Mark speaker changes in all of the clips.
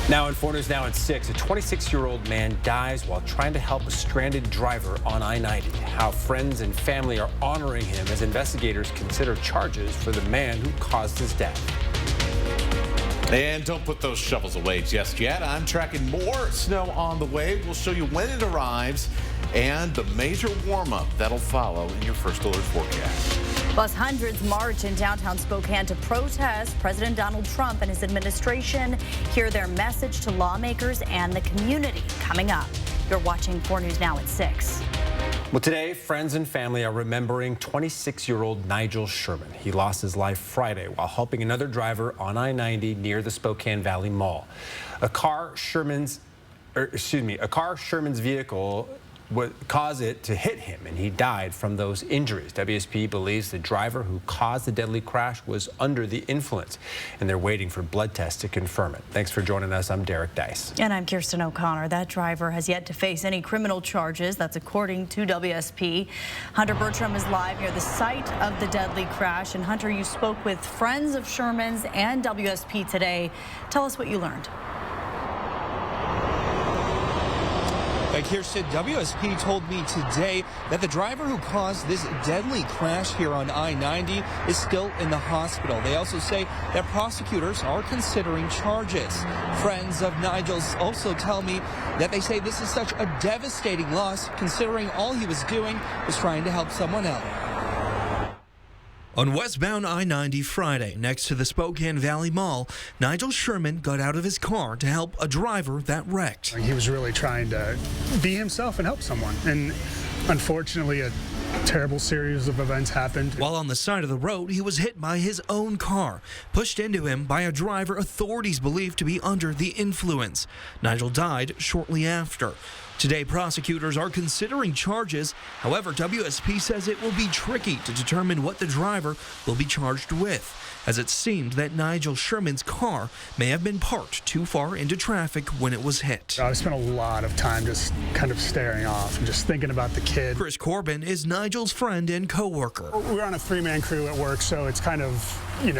Speaker 1: Now in 4 News Now at 6, a 26-year-old man dies while trying to help a stranded driver on I-90. How friends and family are honoring him as investigators consider charges for the man who caused his death.
Speaker 2: And don't put those shovels away just yet. I'm tracking more snow on the way. We'll show you when it arrives and the major warm-up that'll follow in your first alert forecast.
Speaker 3: Plus, hundreds march in downtown Spokane to protest President Donald Trump and his administration. Hear their message to lawmakers and the community coming up. You're watching 4 News Now at 6.
Speaker 1: Well, today, friends and family are remembering 26-year-old Nigel Sherman. He lost his life Friday while helping another driver on I-90 near the Spokane Valley Mall. A car Sherman's vehicle would cause it to hit him, and he died from those injuries. WSP believes the driver who caused the deadly crash was under the influence, and they're waiting for blood tests to confirm it. Thanks for joining us. I'm Derek Dice.
Speaker 3: And I'm Kirsten O'Connor. That driver has yet to face any criminal charges. That's according to WSP. Hunter Bertram is live near the site of the deadly crash. And Hunter, you spoke with friends of Sherman's and WSP today. Tell us what you learned.
Speaker 4: Kirsten, WSP told me today that the driver who caused this deadly crash here on I-90 is still in the hospital. They also say that prosecutors are considering charges. Friends of Nigel's also tell me that they say this is such a devastating loss, considering all he was doing was trying to help someone else.
Speaker 5: On westbound I-90 Friday, next to the Spokane Valley Mall, Nigel Sherman got out of his car to help a driver that wrecked.
Speaker 6: He was really trying to be himself and help someone. And unfortunately, a terrible series of events happened.
Speaker 5: While on the side of the road, he was hit by his own car, pushed into him by a driver authorities believe to be under the influence. Nigel died shortly after. Today, prosecutors are considering charges. However, WSP says it will be tricky to determine what the driver will be charged with, as it seemed that Nigel Sherman's car may have been parked too far into traffic when it was hit.
Speaker 6: I spent a lot of time just kind of staring off and just thinking about the kid.
Speaker 5: Chris Corbin is Nigel's friend and co-worker.
Speaker 6: We're on a three-man crew at work, so it's kind of, you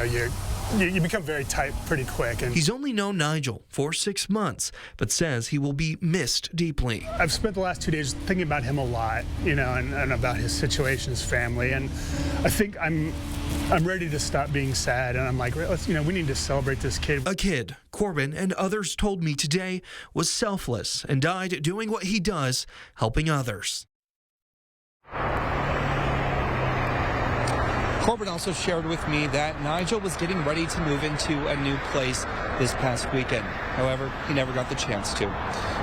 Speaker 6: become very tight pretty quick. And
Speaker 5: he's only known Nigel for 6 months, but says he will be missed deeply.
Speaker 6: I've spent the last 2 days thinking about him a lot, and about his situation, his family, and I think I'm ready to stop being sad, and I'm like, let's, we need to celebrate this kid.
Speaker 5: A kid, Corbin and others told me today, was selfless and died doing what he does, helping others.
Speaker 4: Corbin also shared with me that Nigel was getting ready to move into a new place this past weekend. However, he never got the chance to.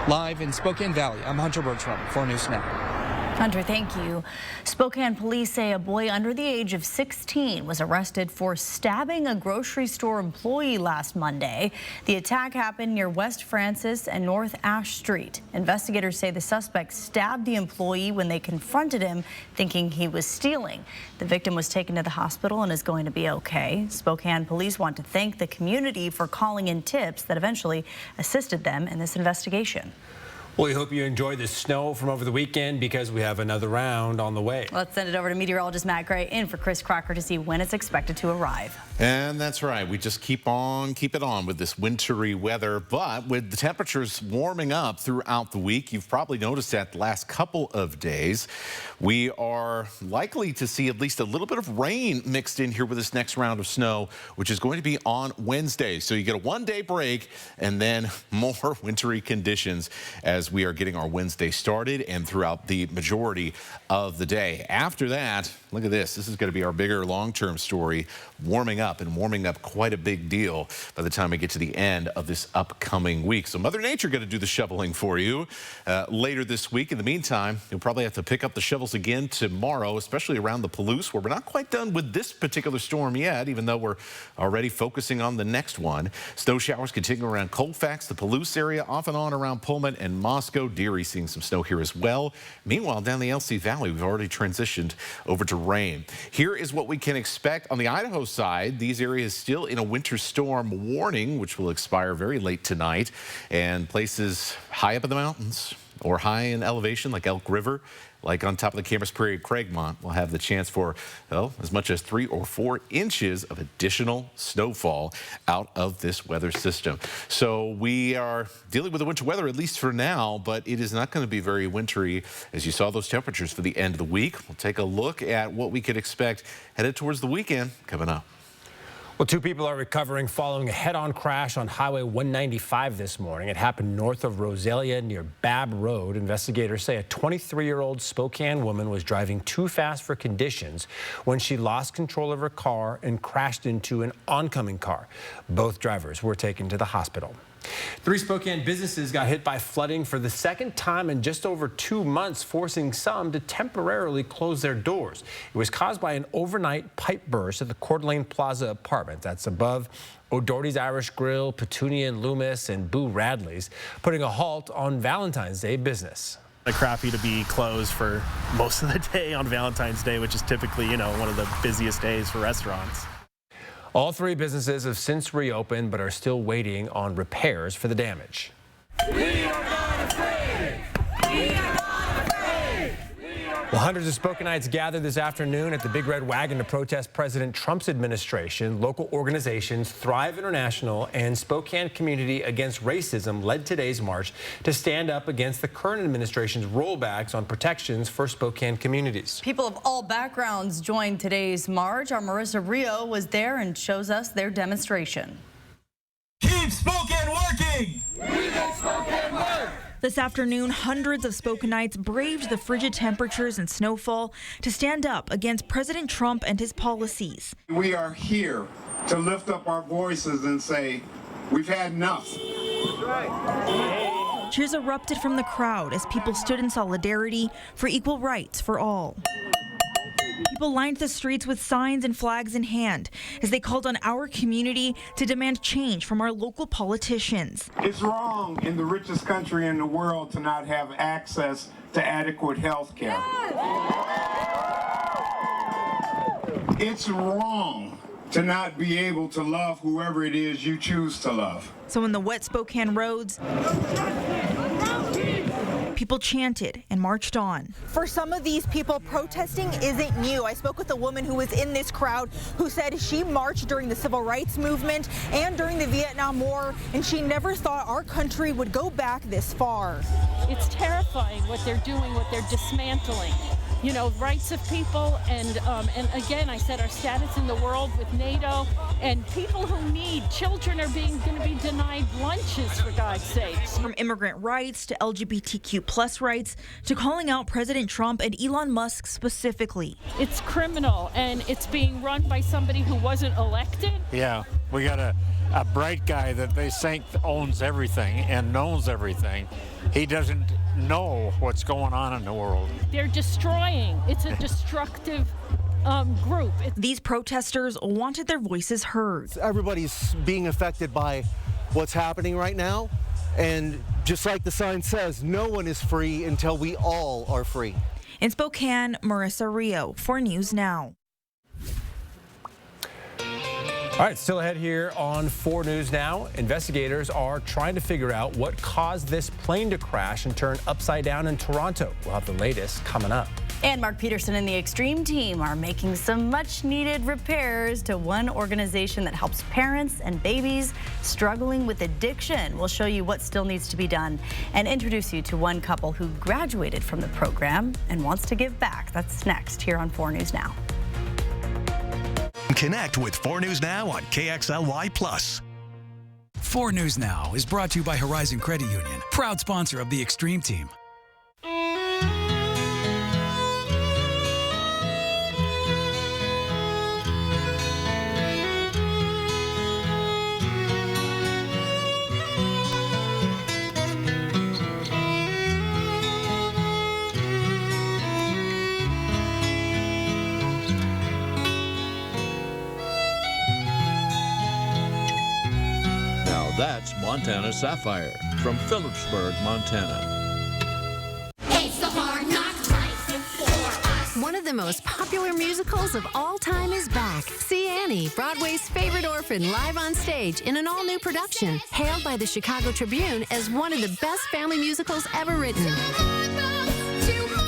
Speaker 4: Live in Spokane Valley, I'm Hunter Bertram, 4 News Now.
Speaker 3: Hunter, thank you. Spokane police say a boy under the age of 16 was arrested for stabbing a grocery store employee last Monday. The attack happened near West Francis and North Ash Street. Investigators say the suspect stabbed the employee when they confronted him, thinking he was stealing. The victim was taken to the hospital and is going to be okay. Spokane police want to thank the community for calling in tips that eventually assisted them in this investigation.
Speaker 1: Well, we hope you enjoyed the snow from over the weekend, because we have another round on the way.
Speaker 3: Let's send it over to meteorologist Matt Gray in for Chris Crocker to see when it's expected to arrive.
Speaker 2: And that's right. We just keep it on with this wintry weather. But with the temperatures warming up throughout the week, you've probably noticed that the last couple of days, we are likely to see at least a little bit of rain mixed in here with this next round of snow, which is going to be on Wednesday. So you get a one-day break and then more wintry conditions as we are getting our Wednesday started and throughout the majority of the day. After that, look at this. This is going to be our bigger long-term story, warming up quite a big deal by the time we get to the end of this upcoming week. So Mother Nature going to do the shoveling for you later this week. In the meantime, you'll probably have to pick up the shovels again tomorrow, especially around the Palouse, where we're not quite done with this particular storm yet, even though we're already focusing on the next one. Snow showers continue around Colfax, the Palouse area, off and on around Pullman and Moscow. Deary seeing some snow here as well. Meanwhile, down the LC Valley, we've already transitioned over to rain. Here is what we can expect on the Idaho side. These areas still in a winter storm warning, which will expire very late tonight. And places high up in the mountains or high in elevation like Elk River, like on top of the Campus Prairie at Craigmont, will have the chance for, well, as much as 3 or 4 inches of additional snowfall out of this weather system. So we are dealing with the winter weather, at least for now, but it is not going to be very wintry as you saw those temperatures for the end of the week. We'll take a look at what we could expect headed towards the weekend coming up.
Speaker 1: Well, 2 people are recovering following a head-on crash on Highway 195 this morning. It happened north of Rosalia near Babb Road. Investigators say a 23-year-old Spokane woman was driving too fast for conditions when she lost control of her car and crashed into an oncoming car. Both drivers were taken to the hospital. 3 Spokane businesses got hit by flooding for the second time in just over 2 months, forcing some to temporarily close their doors. It was caused by an overnight pipe burst at the Coeur d'Alene Plaza apartment. That's above O'Doherty's Irish Grill, Petunia and Loomis, and Boo Radley's, putting a halt on Valentine's Day business.
Speaker 7: Crappy to be closed for most of the day on Valentine's Day, which is typically, one of the busiest days for restaurants.
Speaker 1: All 3 businesses have since reopened but are still waiting on repairs for the damage.
Speaker 8: We are not afraid. We are not afraid.
Speaker 1: Well, hundreds of Spokaneites gathered this afternoon at the Big Red Wagon to protest President Trump's administration. Local organizations Thrive International and Spokane Community Against Racism led today's march to stand up against the current administration's rollbacks on protections for Spokane communities.
Speaker 3: People of all backgrounds joined today's march. Our Marissa Rio was there and shows us their demonstration.
Speaker 8: Keep Spokane working. We make Spokane work.
Speaker 9: This afternoon, hundreds of Spokaneites braved the frigid temperatures and snowfall to stand up against President Trump and his policies.
Speaker 10: We are here to lift up our voices and say, we've had enough.
Speaker 9: Cheers erupted from the crowd as people stood in solidarity for equal rights for all. People lined the streets with signs and flags in hand as they called on our community to demand change from our local politicians.
Speaker 10: It's wrong in the richest country in the world to not have access to adequate health care. It's wrong to not be able to love whoever it is you choose to love.
Speaker 9: So in the wet Spokane roads, people chanted and marched on.
Speaker 11: For some of these people, protesting isn't new. I spoke with a woman who was in this crowd who said she marched during the civil rights movement and during the Vietnam War, and she never thought our country would go back this far.
Speaker 12: It's terrifying what they're doing, what they're dismantling. Rights of people, and again, I said our status in the world with NATO, and people who need, children are going to be denied lunches, for God's sakes.
Speaker 9: From immigrant rights to LGBTQ+ rights to calling out President Trump and Elon Musk specifically.
Speaker 12: It's criminal, and it's being run by somebody who wasn't elected.
Speaker 13: Yeah, we got a bright guy that they think owns everything and knows everything. He doesn't know what's going on in the world.
Speaker 12: They're destroying. It's a destructive group.
Speaker 9: These protesters wanted their voices heard.
Speaker 14: Everybody's being affected by what's happening right now. And just like the sign says, no one is free until we all are free.
Speaker 9: In Spokane, Marissa Rio, 4 News Now.
Speaker 1: All right, still ahead here on 4 News Now. Investigators are trying to figure out what caused this plane to crash and turn upside down in Toronto. We'll have the latest coming up.
Speaker 3: And Mark Peterson and the Extreme team are making some much-needed repairs to one organization that helps parents and babies struggling with addiction. We'll show you what still needs to be done and introduce you to one couple who graduated from the program and wants to give back. That's next here on 4 News Now.
Speaker 15: Connect with 4 News Now on KXLY+.
Speaker 16: 4 News Now is brought to you by Horizon Credit Union, proud sponsor of the Extreme Team.
Speaker 17: That's Montana Sapphire from Phillipsburg, Montana.
Speaker 18: It's the Hard Knock Life for us. One of the most popular musicals of all time is back. See Annie, Broadway's favorite orphan, live on stage in an all-new production, hailed by the Chicago Tribune as one of the best family musicals ever written.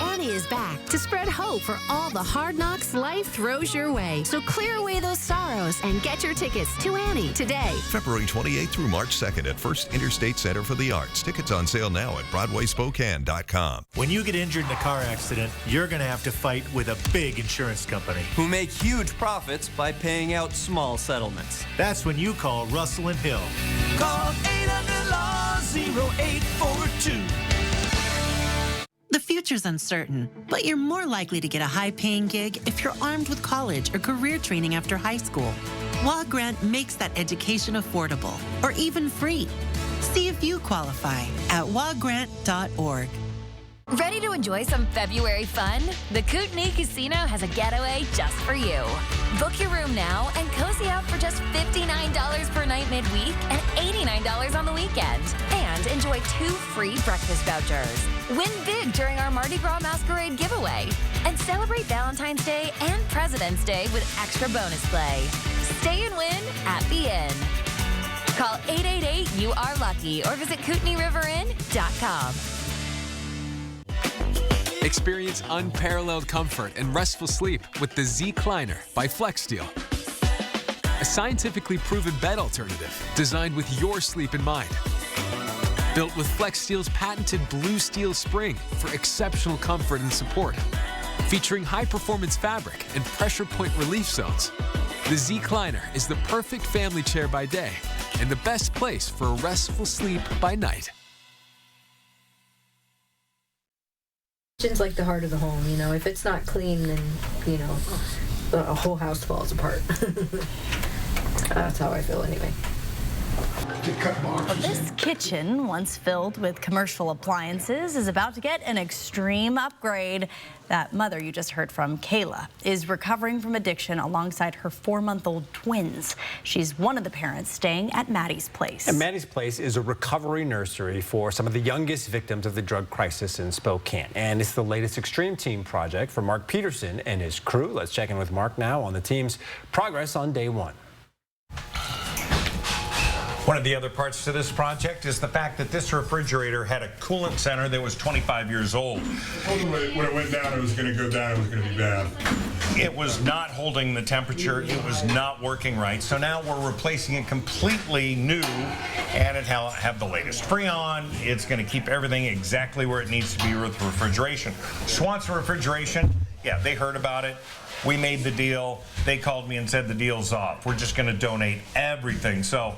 Speaker 18: Annie is is back to spread hope for all the hard knocks life throws your way. So clear away those sorrows and get your tickets to Annie today.
Speaker 15: February 28th through March 2nd at First Interstate Center for the Arts. Tickets on sale now at BroadwaySpokane.com.
Speaker 19: When you get injured in a car accident, you're going to have to fight with a big insurance company
Speaker 20: who make huge profits by paying out small settlements.
Speaker 19: That's when you call Russell and Hill.
Speaker 8: Call 800-LAW-0842.
Speaker 21: The future's uncertain, but you're more likely to get a high-paying gig if you're armed with college or career training after high school. WA Grant makes that education affordable or even free. See if you qualify at wogrant.org.
Speaker 22: Ready to enjoy some February fun? The Kootenai Casino has a getaway just for you. Book your room now and cozy up for just $59 per night midweek and $89 on the weekend. And enjoy 2 free breakfast vouchers. Win big during our Mardi Gras Masquerade giveaway. And celebrate Valentine's Day and President's Day with extra bonus play. Stay and win at the Inn. Call 888-YOU-ARE-LUCKY or visit KootenaiRiverInn.com.
Speaker 23: Experience unparalleled comfort and restful sleep with the Z-Cliner by FlexSteel. A scientifically proven bed alternative designed with your sleep in mind. Built with FlexSteel's patented blue steel spring for exceptional comfort and support. Featuring high-performance fabric and pressure point relief zones, the Z-Cliner is the perfect family chair by day and the best place for a restful sleep by night.
Speaker 24: Kitchen's like the heart of the home, you know. If it's not clean, then, you know, the whole house falls apart. That's how I feel anyway.
Speaker 3: Well, this kitchen, once filled with commercial appliances, is about to get an extreme upgrade. That mother you just heard from, Kayla, is recovering from addiction alongside her 4-month-old twins. She's one of the parents staying at Maddie's Place.
Speaker 1: And Maddie's Place is a recovery nursery for some of the youngest victims of the drug crisis in Spokane. And it's the latest Extreme Team project for Mark Peterson and his crew. Let's check in with Mark now on the team's progress on day 1.
Speaker 25: One of the other parts to this project is the fact that this refrigerator had a coolant center that was 25 years old.
Speaker 10: When it went down, it was going to go down, it was going to be bad.
Speaker 25: It was not holding the temperature, it was not working right. So now we're replacing it completely new, and it'll have the latest Freon. It's going to keep everything exactly where it needs to be with refrigeration. Swanson Refrigeration, yeah, they heard about it. We made the deal. They called me and said the deal's off. We're just going to donate everything. So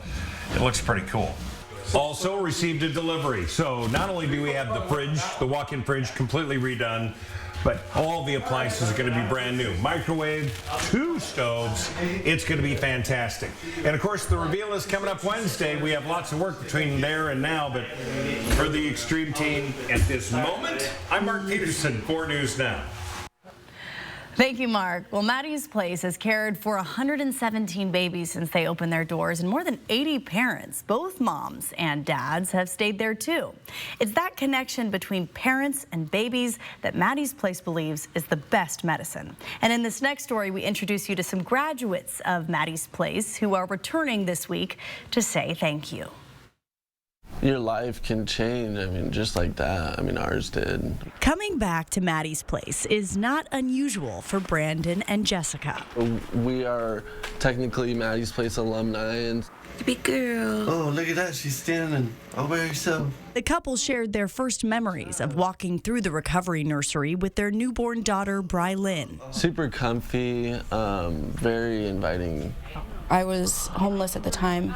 Speaker 25: it looks pretty cool. Also received a delivery. So not only do we have the fridge, the walk-in fridge completely redone, but all the appliances are going to be brand new. Microwave, 2 stoves. It's going to be fantastic. And of course, the reveal is coming up Wednesday. We have lots of work between there and now, but for the Extreme Team at this moment, I'm Mark Peterson, 4 News Now.
Speaker 3: Thank you, Mark. Well, Maddie's Place has cared for 117 babies since they opened their doors, and more than 80 parents, both moms and dads, have stayed there too. It's that connection between parents and babies that Maddie's Place believes is the best medicine. And in this next story, we introduce you to some graduates of Maddie's Place who are returning this week to say thank you.
Speaker 26: Your life can change, just like that. Ours did.
Speaker 3: Coming back to Maddie's Place is not unusual for Brandon and Jessica.
Speaker 26: We are technically Maddie's Place alumni, and
Speaker 27: big girl.
Speaker 26: Oh, look at that. She's standing all by herself.
Speaker 3: The couple shared their first memories of walking through the recovery nursery with their newborn daughter, Brylin.
Speaker 26: Super comfy, very inviting.
Speaker 27: I was homeless at the time,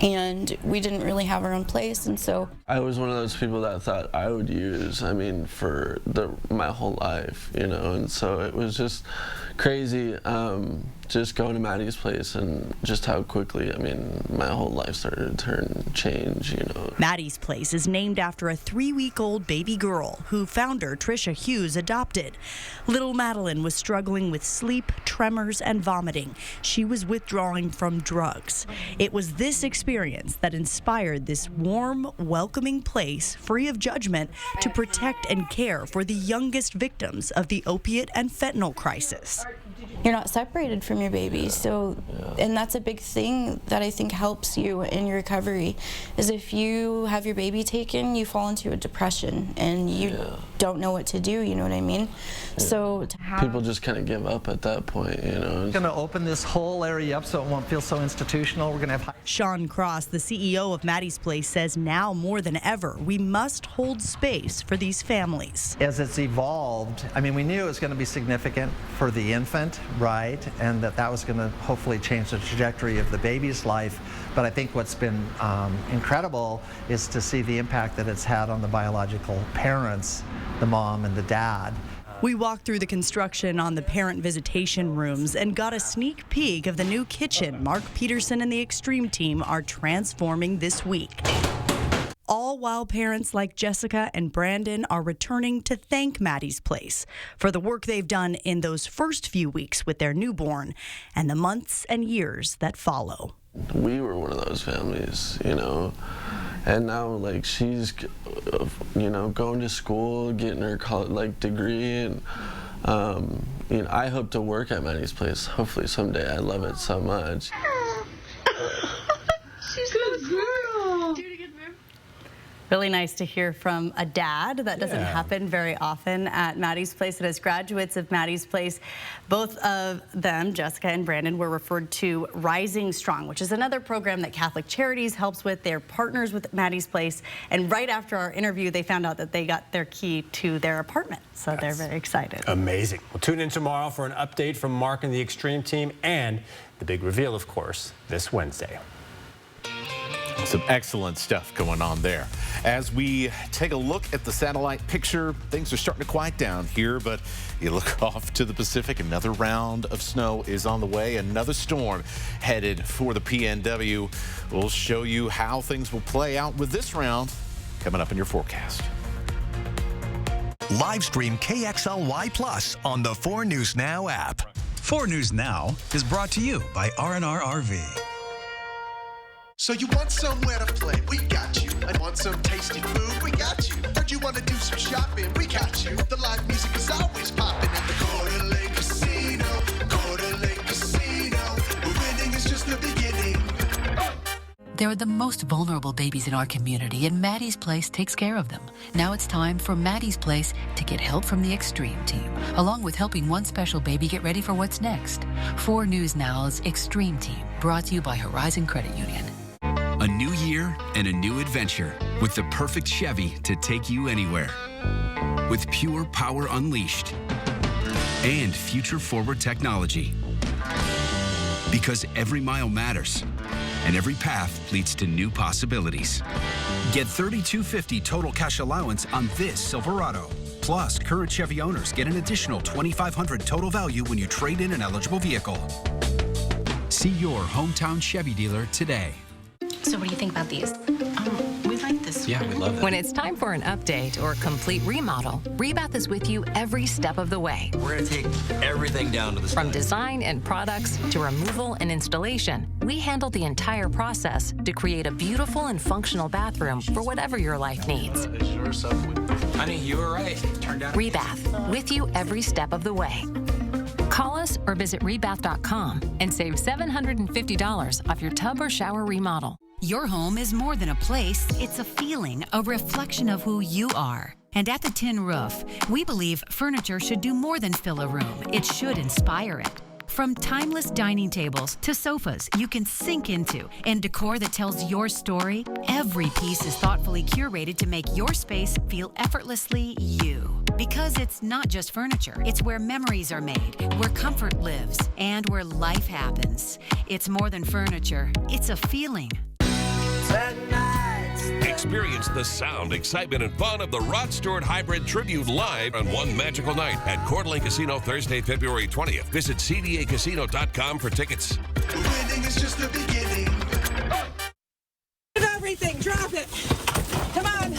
Speaker 27: and we didn't really have our own place, and so
Speaker 26: I was one of those people that thought I would use, for my whole life, and so it was just crazy, just going to Maddie's Place and just how quickly, my whole life started to change,
Speaker 3: Maddie's Place is named after a 3-week-old baby girl who founder Tricia Hughes adopted. Little Madeline was struggling with sleep, tremors, and vomiting. She was withdrawing from drugs. It was this experience that inspired this warm, welcoming place, free of judgment, to protect and care for the youngest victims of the opiate and fentanyl crisis.
Speaker 27: separated from your baby. So, and that's a big thing that I think helps you in your recovery, is if you have your baby taken, you fall into a depression and you don't know what to do, you know what I mean? So to have
Speaker 26: people just kind of give up at that point, you know.
Speaker 2: We're going to open this whole area up so it won't feel so institutional. We're going to have
Speaker 4: Sean Cross, the CEO of Maddie's Place, says now more than ever, we must hold space for these families.
Speaker 2: As it's evolved, I mean, we knew it was going to be significant for the infant, right? And that was going to hopefully change the trajectory of the baby's life. But I think what's been incredible is to see the impact that it's had on the biological parents, the mom and the dad.
Speaker 4: We walked through the construction on the parent visitation rooms and got a sneak peek of the new kitchen Mark Peterson and the Extreme team are transforming this week. All while parents like Jessica and Brandon are returning to thank Maddie's Place for the work they've done in those first few weeks with their newborn and the months and years that follow.
Speaker 26: We were one of those families, you know, and now like she's, you know, going to school, getting her college degree, and you know, I hope to work at Maddie's Place. Hopefully someday. I love it so much.
Speaker 3: She's a good girl. Really nice to hear from a dad. That doesn't happen very often at Maddie's Place. And as graduates of Maddie's Place, both of them, Jessica and Brandon, were referred to Rising Strong, which is another program that Catholic Charities helps with. They're partners with Maddie's Place. And right after our interview, they found out that they got their key to their apartment. So they're very excited.
Speaker 1: Amazing. Well, tune in tomorrow for an update from Mark and the Extreme team and the big reveal, of course, this Wednesday.
Speaker 5: Some excellent stuff going on there. As we take a look at the satellite picture, things are starting to quiet down here, but you look off to the Pacific, another round of snow is on the way. Another storm headed for the PNW. We'll show you how things will play out with this round coming up in your forecast.
Speaker 6: Live stream KXLY Plus on the 4 News Now app.
Speaker 16: 4 News Now is brought to you by R&R RV.
Speaker 7: So you want somewhere to play? We got you. And want some tasty food? We got you. Heard you want to do some shopping? We got you. The live music is always popping at the Coeur d'Alene Casino. Coeur d'Alene Casino. Winning is just the beginning.
Speaker 11: They're the most vulnerable babies in our community, and Maddie's Place takes care of them. Now it's time for Maddie's Place to get help from the Extreme team, along with helping one special baby get ready for what's next. 4 News Now's Extreme team, brought to you by Horizon Credit Union.
Speaker 13: A new year and a new adventure with the perfect Chevy to take you anywhere. With pure power unleashed and future-forward technology. Because every mile matters and every path leads to new possibilities. Get $3,250 total cash allowance on this Silverado. Plus, current Chevy owners get an additional $2,500 total value when you trade in an eligible vehicle. See your hometown Chevy dealer today.
Speaker 28: So what do you think about these? We like this.
Speaker 13: Yeah, we love that.
Speaker 11: When it's time for an update or complete remodel, Rebath is with you every step of the way.
Speaker 20: We're going to take everything down to the
Speaker 11: From design and products to removal and installation, we handle the entire process to create a beautiful and functional bathroom for whatever your life needs.
Speaker 13: Honey, you were right. Turned out.
Speaker 11: Rebath, with you every step of the way. Call us or visit rebath.com and save $750 off your tub or shower remodel.
Speaker 29: Your home is more than a place, it's a feeling, a reflection of who you are. And at the Tin Roof, we believe furniture should do more than fill a room. It should inspire it. From timeless dining tables to sofas you can sink into and decor that tells your story, every piece is thoughtfully curated to make your space feel effortlessly you. Because it's not just furniture, it's where memories are made, where comfort lives, and where life happens. It's more than furniture, it's a feeling.
Speaker 30: Experience the sound, excitement, and fun of the Rod Stewart Hybrid Tribute live on one magical night at Coeur d'Alene Casino Thursday, February 20th. Visit cdacasino.com for tickets.
Speaker 7: Winning is just the beginning.
Speaker 31: Everything, drop it. Come on.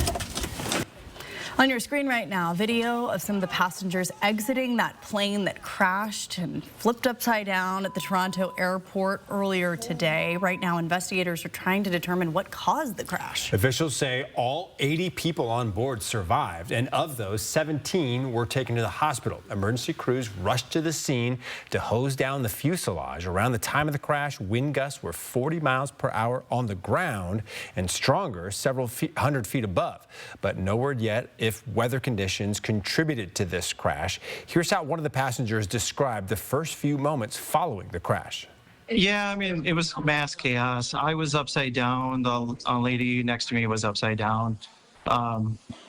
Speaker 3: On your screen right now, video of some of the passengers exiting that plane that crashed and flipped upside down at the Toronto airport earlier today. Right now, investigators are trying to determine what caused the crash.
Speaker 1: Officials say all 80 people on board survived, and of those, 17 were taken to the hospital. Emergency crews rushed to the scene to hose down the fuselage. Around the time of the crash, wind gusts were 40 miles per hour on the ground and stronger several hundred feet above. But no word yet if weather conditions contributed to this crash. Here's how one of the passengers described the first few moments following the crash.
Speaker 8: Yeah, I mean, it was mass chaos. I was upside down. The lady next to me was upside down.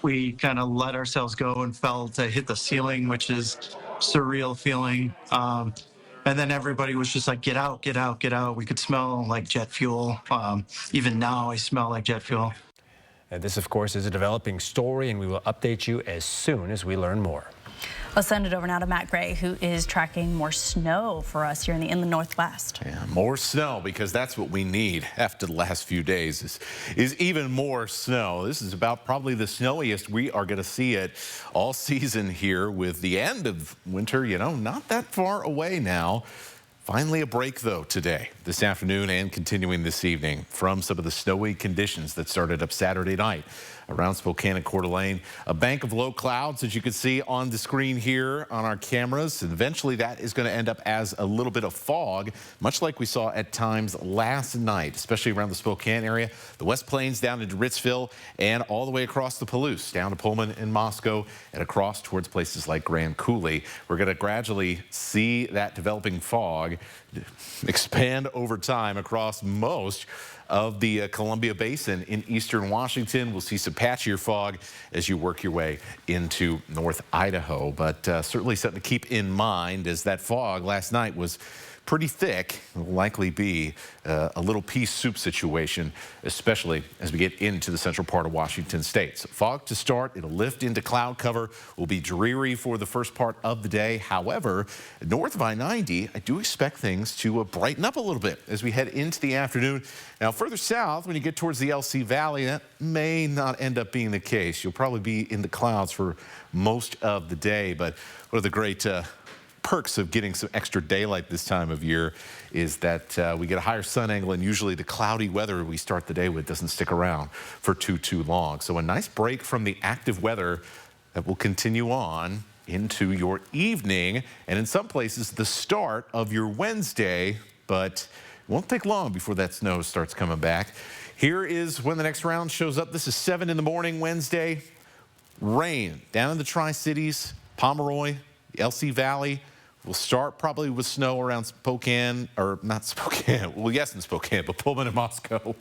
Speaker 8: We kind of let ourselves go and fell to hit the ceiling, which is surreal feeling. And then everybody was just like, get out, get out, get out. We could smell like jet fuel. Even now I smell like jet fuel.
Speaker 1: And this, of course, is a developing story, and we will update you as soon as we learn more.
Speaker 3: I'll send it over now to Matt Gray, who is tracking more snow for us here in the inland Northwest.
Speaker 5: Yeah, more snow, because that's what we need after the last few days is even more snow. This is about probably the snowiest we are going to see it all season here, with the end of winter, you know, not that far away now. Finally a break, though, today, this afternoon, and continuing this evening from some of the snowy conditions that started up Saturday night around Spokane and Coeur d'Alene. A bank of low clouds, as you can see on the screen here on our cameras. And eventually that is going to end up as a little bit of fog, much like we saw at times last night, especially around the Spokane area, the West Plains down into Ritzville, and all the way across the Palouse, down to Pullman and Moscow, and across towards places like Grand Coulee. We're going to gradually see that developing fog expand over time across most of the Columbia Basin in eastern Washington. We'll see some patchier fog as you work your way into North Idaho, but certainly something to keep in mind, as that fog last night was pretty thick. Will likely be a little pea soup situation, especially as we get into the central part of Washington state. So fog to start, it'll lift into cloud cover, will be dreary for the first part of the day. However, north of I-90, I do expect things to brighten up a little bit as we head into the afternoon. Now, further south, when you get towards the LC Valley, that may not end up being the case. You'll probably be in the clouds for most of the day, but one of the great perks of getting some extra daylight this time of year is that we get a higher sun angle, and usually the cloudy weather we start the day with doesn't stick around for too long. So a nice break from the active weather that will continue on into your evening, and in some places the start of your Wednesday, but it won't take long before that snow starts coming back. Here is when the next round shows up. This is 7 in the morning Wednesday. Rain down in the Tri-Cities, Pomeroy, the LC Valley. We'll start probably with snow around Spokane, or not Spokane, well, yes, in Spokane, but Pullman and Moscow.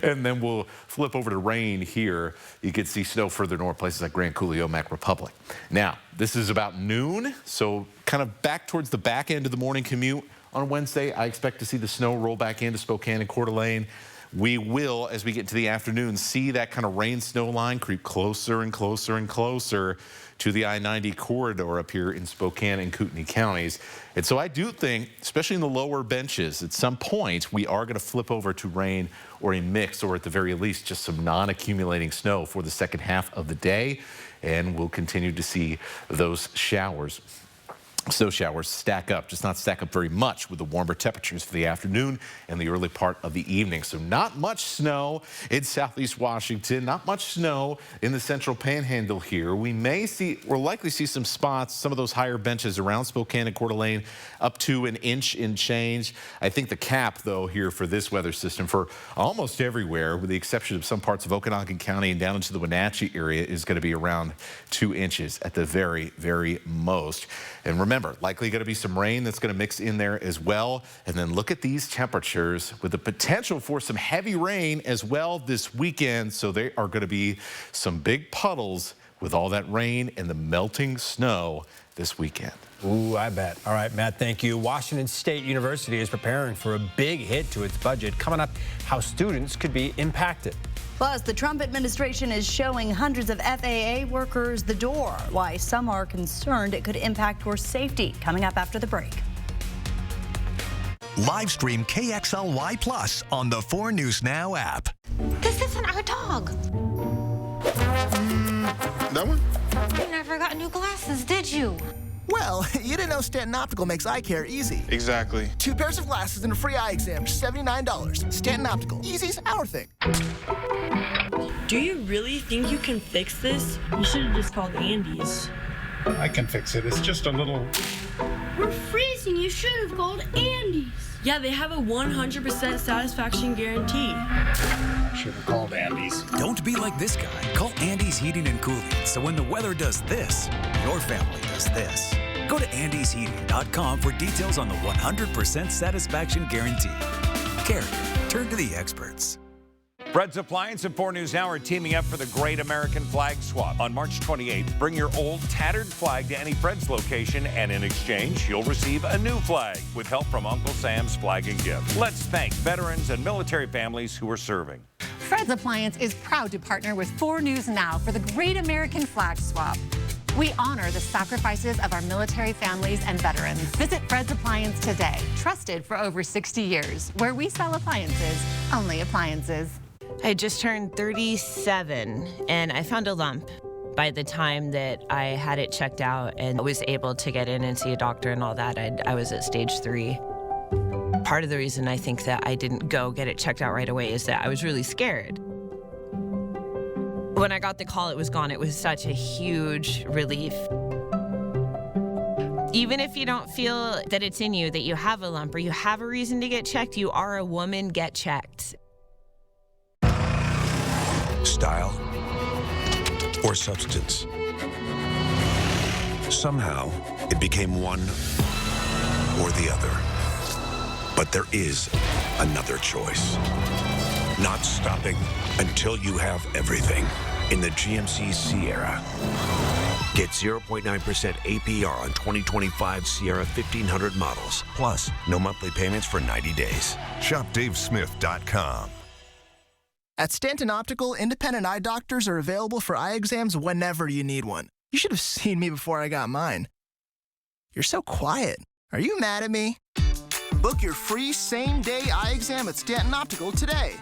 Speaker 5: And then we'll flip over to rain here. You can see snow further north, places like Grand Coulee, Omak Republic. Now, this is about noon, so kind of back towards the back end of the morning commute on Wednesday. I expect to see the snow roll back into Spokane and Coeur d'Alene. We will, as we get into the afternoon, see that kind of rain-snow line creep closer and closer and closer to the I-90 corridor up here in Spokane and Kootenai counties. And so I do think, especially in the lower benches, at some point we are going to flip over to rain or a mix, or at the very least just some non-accumulating snow for the second half of the day. And we'll continue to see those showers. Snow showers stack up, just not stack up very much with the warmer temperatures for the afternoon and the early part of the evening. So not much snow in southeast Washington, not much snow in the central panhandle here. We'll likely see some spots, some of those higher benches around Spokane and Coeur d'Alene, up to an inch in change. I think the cap, though, here for this weather system for almost everywhere, with the exception of some parts of Okanagan County and down into the Wenatchee area, is going to be around 2 inches at the very, very most. And remember, likely going to be some rain that's going to mix in there as well. And then look at these temperatures with the potential for some heavy rain as well this weekend. So there are going to be some big puddles with all that rain and the melting snow this weekend.
Speaker 1: Ooh, I bet. All right, Matt, thank you. Washington State University is preparing for a big hit to its budget. Coming up, how students could be impacted.
Speaker 3: Plus, the Trump administration is showing hundreds of FAA workers the door. Why some are concerned it could impact your safety. Coming up after the break.
Speaker 6: Live stream KXLY Plus on the 4 News Now app.
Speaker 28: This isn't our dog.
Speaker 10: That one?
Speaker 9: new glasses, did you?
Speaker 12: Well, you didn't know Stanton Optical makes eye care easy.
Speaker 14: Exactly.
Speaker 12: 2 pairs of glasses and a free eye exam for $79. Stanton Optical. Easy's our thing.
Speaker 15: Do you really think you can fix this? You should have just called Andy's.
Speaker 14: I can fix it. It's just a little...
Speaker 15: We're freezing. You should have called Andy's. Yeah, they have a 100% satisfaction guarantee.
Speaker 14: Should have called Andy's.
Speaker 16: Don't be like this guy. Call Andy's Heating and Cooling. So when the weather does this, your family does this. Go to andysheating.com for details on the 100% satisfaction guarantee. Carrier, turn to the experts.
Speaker 17: Fred's Appliance and 4 News Now are teaming up for the Great American Flag Swap. On March 28th, bring your old, tattered flag to any Fred's location, and in exchange, you'll receive a new flag with help from Uncle Sam's Flag and Gift. Let's thank veterans and military families who are serving.
Speaker 18: Fred's Appliance is proud to partner with 4 News Now for the Great American Flag Swap. We honor the sacrifices of our military families and veterans. Visit Fred's Appliance today, trusted for over 60 years, where we sell appliances, only appliances.
Speaker 19: I just turned 37 and I found a lump. By the time that I had it checked out and was able to get in and see a doctor and all that, I was at stage 3. Part of the reason I think that I didn't go get it checked out right away is that I was really scared. When I got the call, it was gone. It was such a huge relief. Even if you don't feel that it's in you, that you have a lump or you have a reason to get checked, you are a woman, get checked.
Speaker 21: Style or substance. Somehow, it became one or the other. But there is another choice. Not stopping until you have everything in the GMC Sierra. Get 0.9% APR on 2025 Sierra 1500 models. Plus, no monthly payments for 90 days.
Speaker 6: Shop DaveSmith.com.
Speaker 12: At Stanton Optical, independent eye doctors are available for eye exams whenever you need one. You should have seen me before I got mine. You're so quiet. Are you mad at me? Book your free same-day eye exam at Stanton Optical today.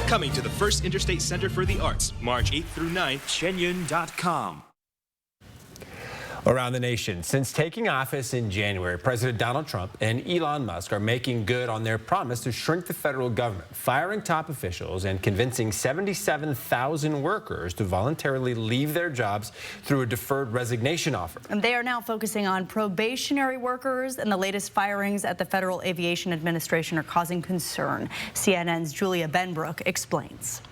Speaker 22: Coming to the First Interstate Center for the Arts, March 8th through 9th, Shenyun.com.
Speaker 1: Around the nation, since taking office in January, President Donald Trump and Elon Musk are making good on their promise to shrink the federal government, firing top officials and convincing 77,000 workers to voluntarily leave their jobs through a deferred resignation offer.
Speaker 3: And they are now focusing on probationary workers, and the latest firings at the Federal Aviation Administration are causing concern. CNN's Julia Benbrook explains.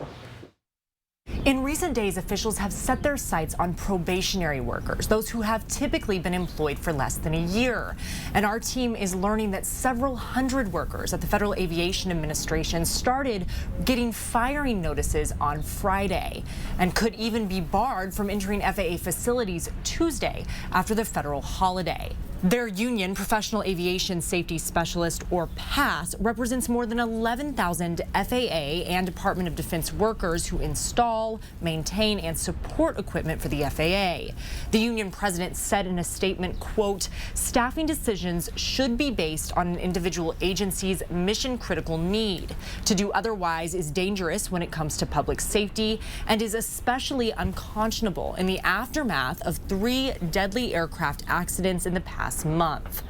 Speaker 23: In recent days, officials have set their sights on probationary workers, those who have typically been employed for less than a year. And our team is learning that several hundred workers at the Federal Aviation Administration started getting firing notices on Friday and could even be barred from entering FAA facilities Tuesday after the federal holiday. Their union, Professional Aviation Safety Specialist, or PASS, represents more than 11,000 FAA and Department of Defense workers who install, maintain, and support equipment for the FAA. The union president said in a statement, quote, "Staffing decisions should be based on an individual agency's mission-critical need. To do otherwise is dangerous when it comes to public safety and is especially unconscionable in the aftermath of 3 deadly aircraft accidents in the past month."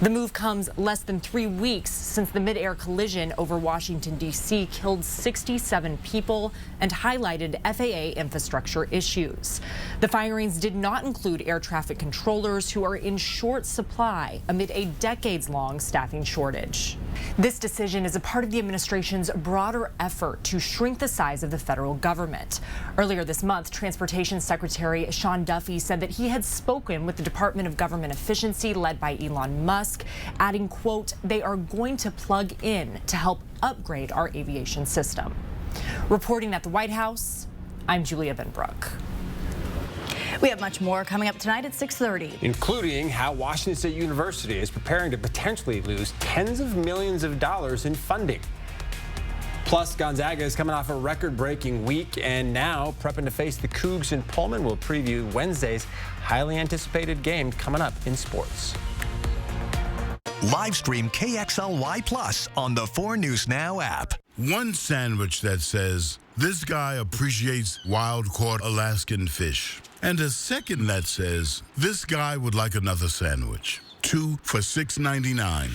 Speaker 23: The move comes less than 3 weeks since the mid-air collision over Washington, D.C. killed 67 people and highlighted FAA infrastructure issues. The firings did not include air traffic controllers who are in short supply amid a decades-long staffing shortage. This decision is a part of the administration's broader effort to shrink the size of the federal government. Earlier this month, Transportation Secretary Sean Duffy said that he had spoken with the Department of Government Efficiency led by Elon Musk, adding, quote, "They are going to plug in to help upgrade our aviation system." Reporting at the White House, I'm Julia Benbrook.
Speaker 3: We have much more coming up tonight at 6:30.
Speaker 1: Including how Washington State University is preparing to potentially lose tens of millions of dollars in funding. Plus, Gonzaga is coming off a record-breaking week and now prepping to face the Cougs in Pullman. We'll preview Wednesday's highly anticipated game coming up in sports.
Speaker 6: Live stream KXLY Plus on the 4 News Now app.
Speaker 2: one sandwich that says, "This guy appreciates wild-caught Alaskan fish." And a second that says, "This guy would like another sandwich." 2 for $6.99.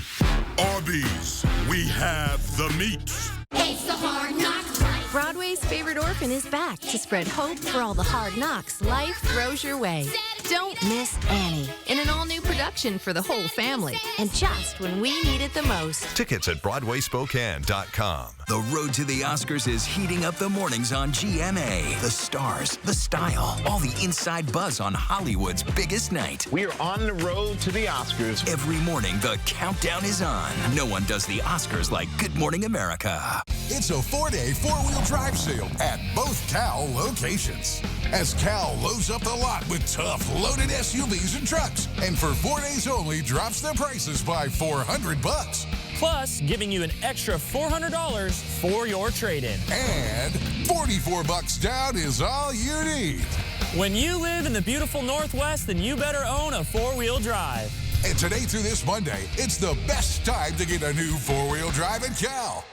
Speaker 2: Arby's, we have the meat.
Speaker 4: It's the Hard Knocks Life. Broadway's favorite orphan is back to spread hope for all the hard knocks life throws your way. Don't miss Annie in an all-new production for the whole family, and just when we need it the most.
Speaker 9: Tickets at BroadwaySpokane.com.
Speaker 11: The road to the Oscars is heating up the mornings on GMA. The stars, the style, all the inside buzz on Hollywood's biggest night.
Speaker 13: We are on the road to the Oscars.
Speaker 11: Every morning, the countdown is on. No one does the Oscars like Good Morning America.
Speaker 20: It's a 4-day four-wheel drive sale at both Cal locations. As Cal loads up the lot with tough, loaded SUVs and trucks, and for 4 days only drops their prices by $400.
Speaker 24: Plus, giving you an extra $400 for your trade-in.
Speaker 20: And $44 down is all you need.
Speaker 24: When you live in the beautiful Northwest, then you better own a four-wheel drive.
Speaker 20: And today through this Monday, it's the best time to get a new four-wheel drive at Cal.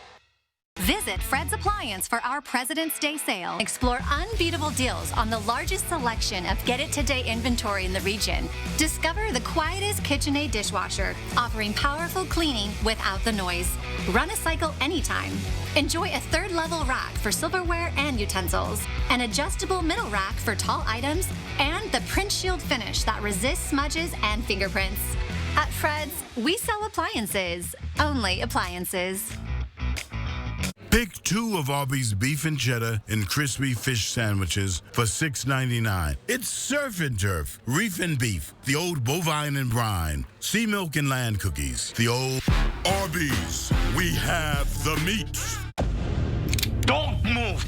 Speaker 25: Visit Fred's Appliance for our President's Day sale. Explore unbeatable deals on the largest selection of Get It Today inventory in the region. Discover the quietest KitchenAid dishwasher, offering powerful cleaning without the noise. Run a cycle anytime. Enjoy a third-level rack for silverware and utensils, an adjustable middle rack for tall items, and the Print Shield finish that resists smudges and fingerprints. At Fred's, we sell appliances. Only appliances.
Speaker 2: Pick 2 of Arby's beef and cheddar and crispy fish sandwiches for $6.99. It's surf and turf, reef and beef, the old bovine and brine, sea milk and land cookies, the old Arby's. We have the meat.
Speaker 13: Don't move.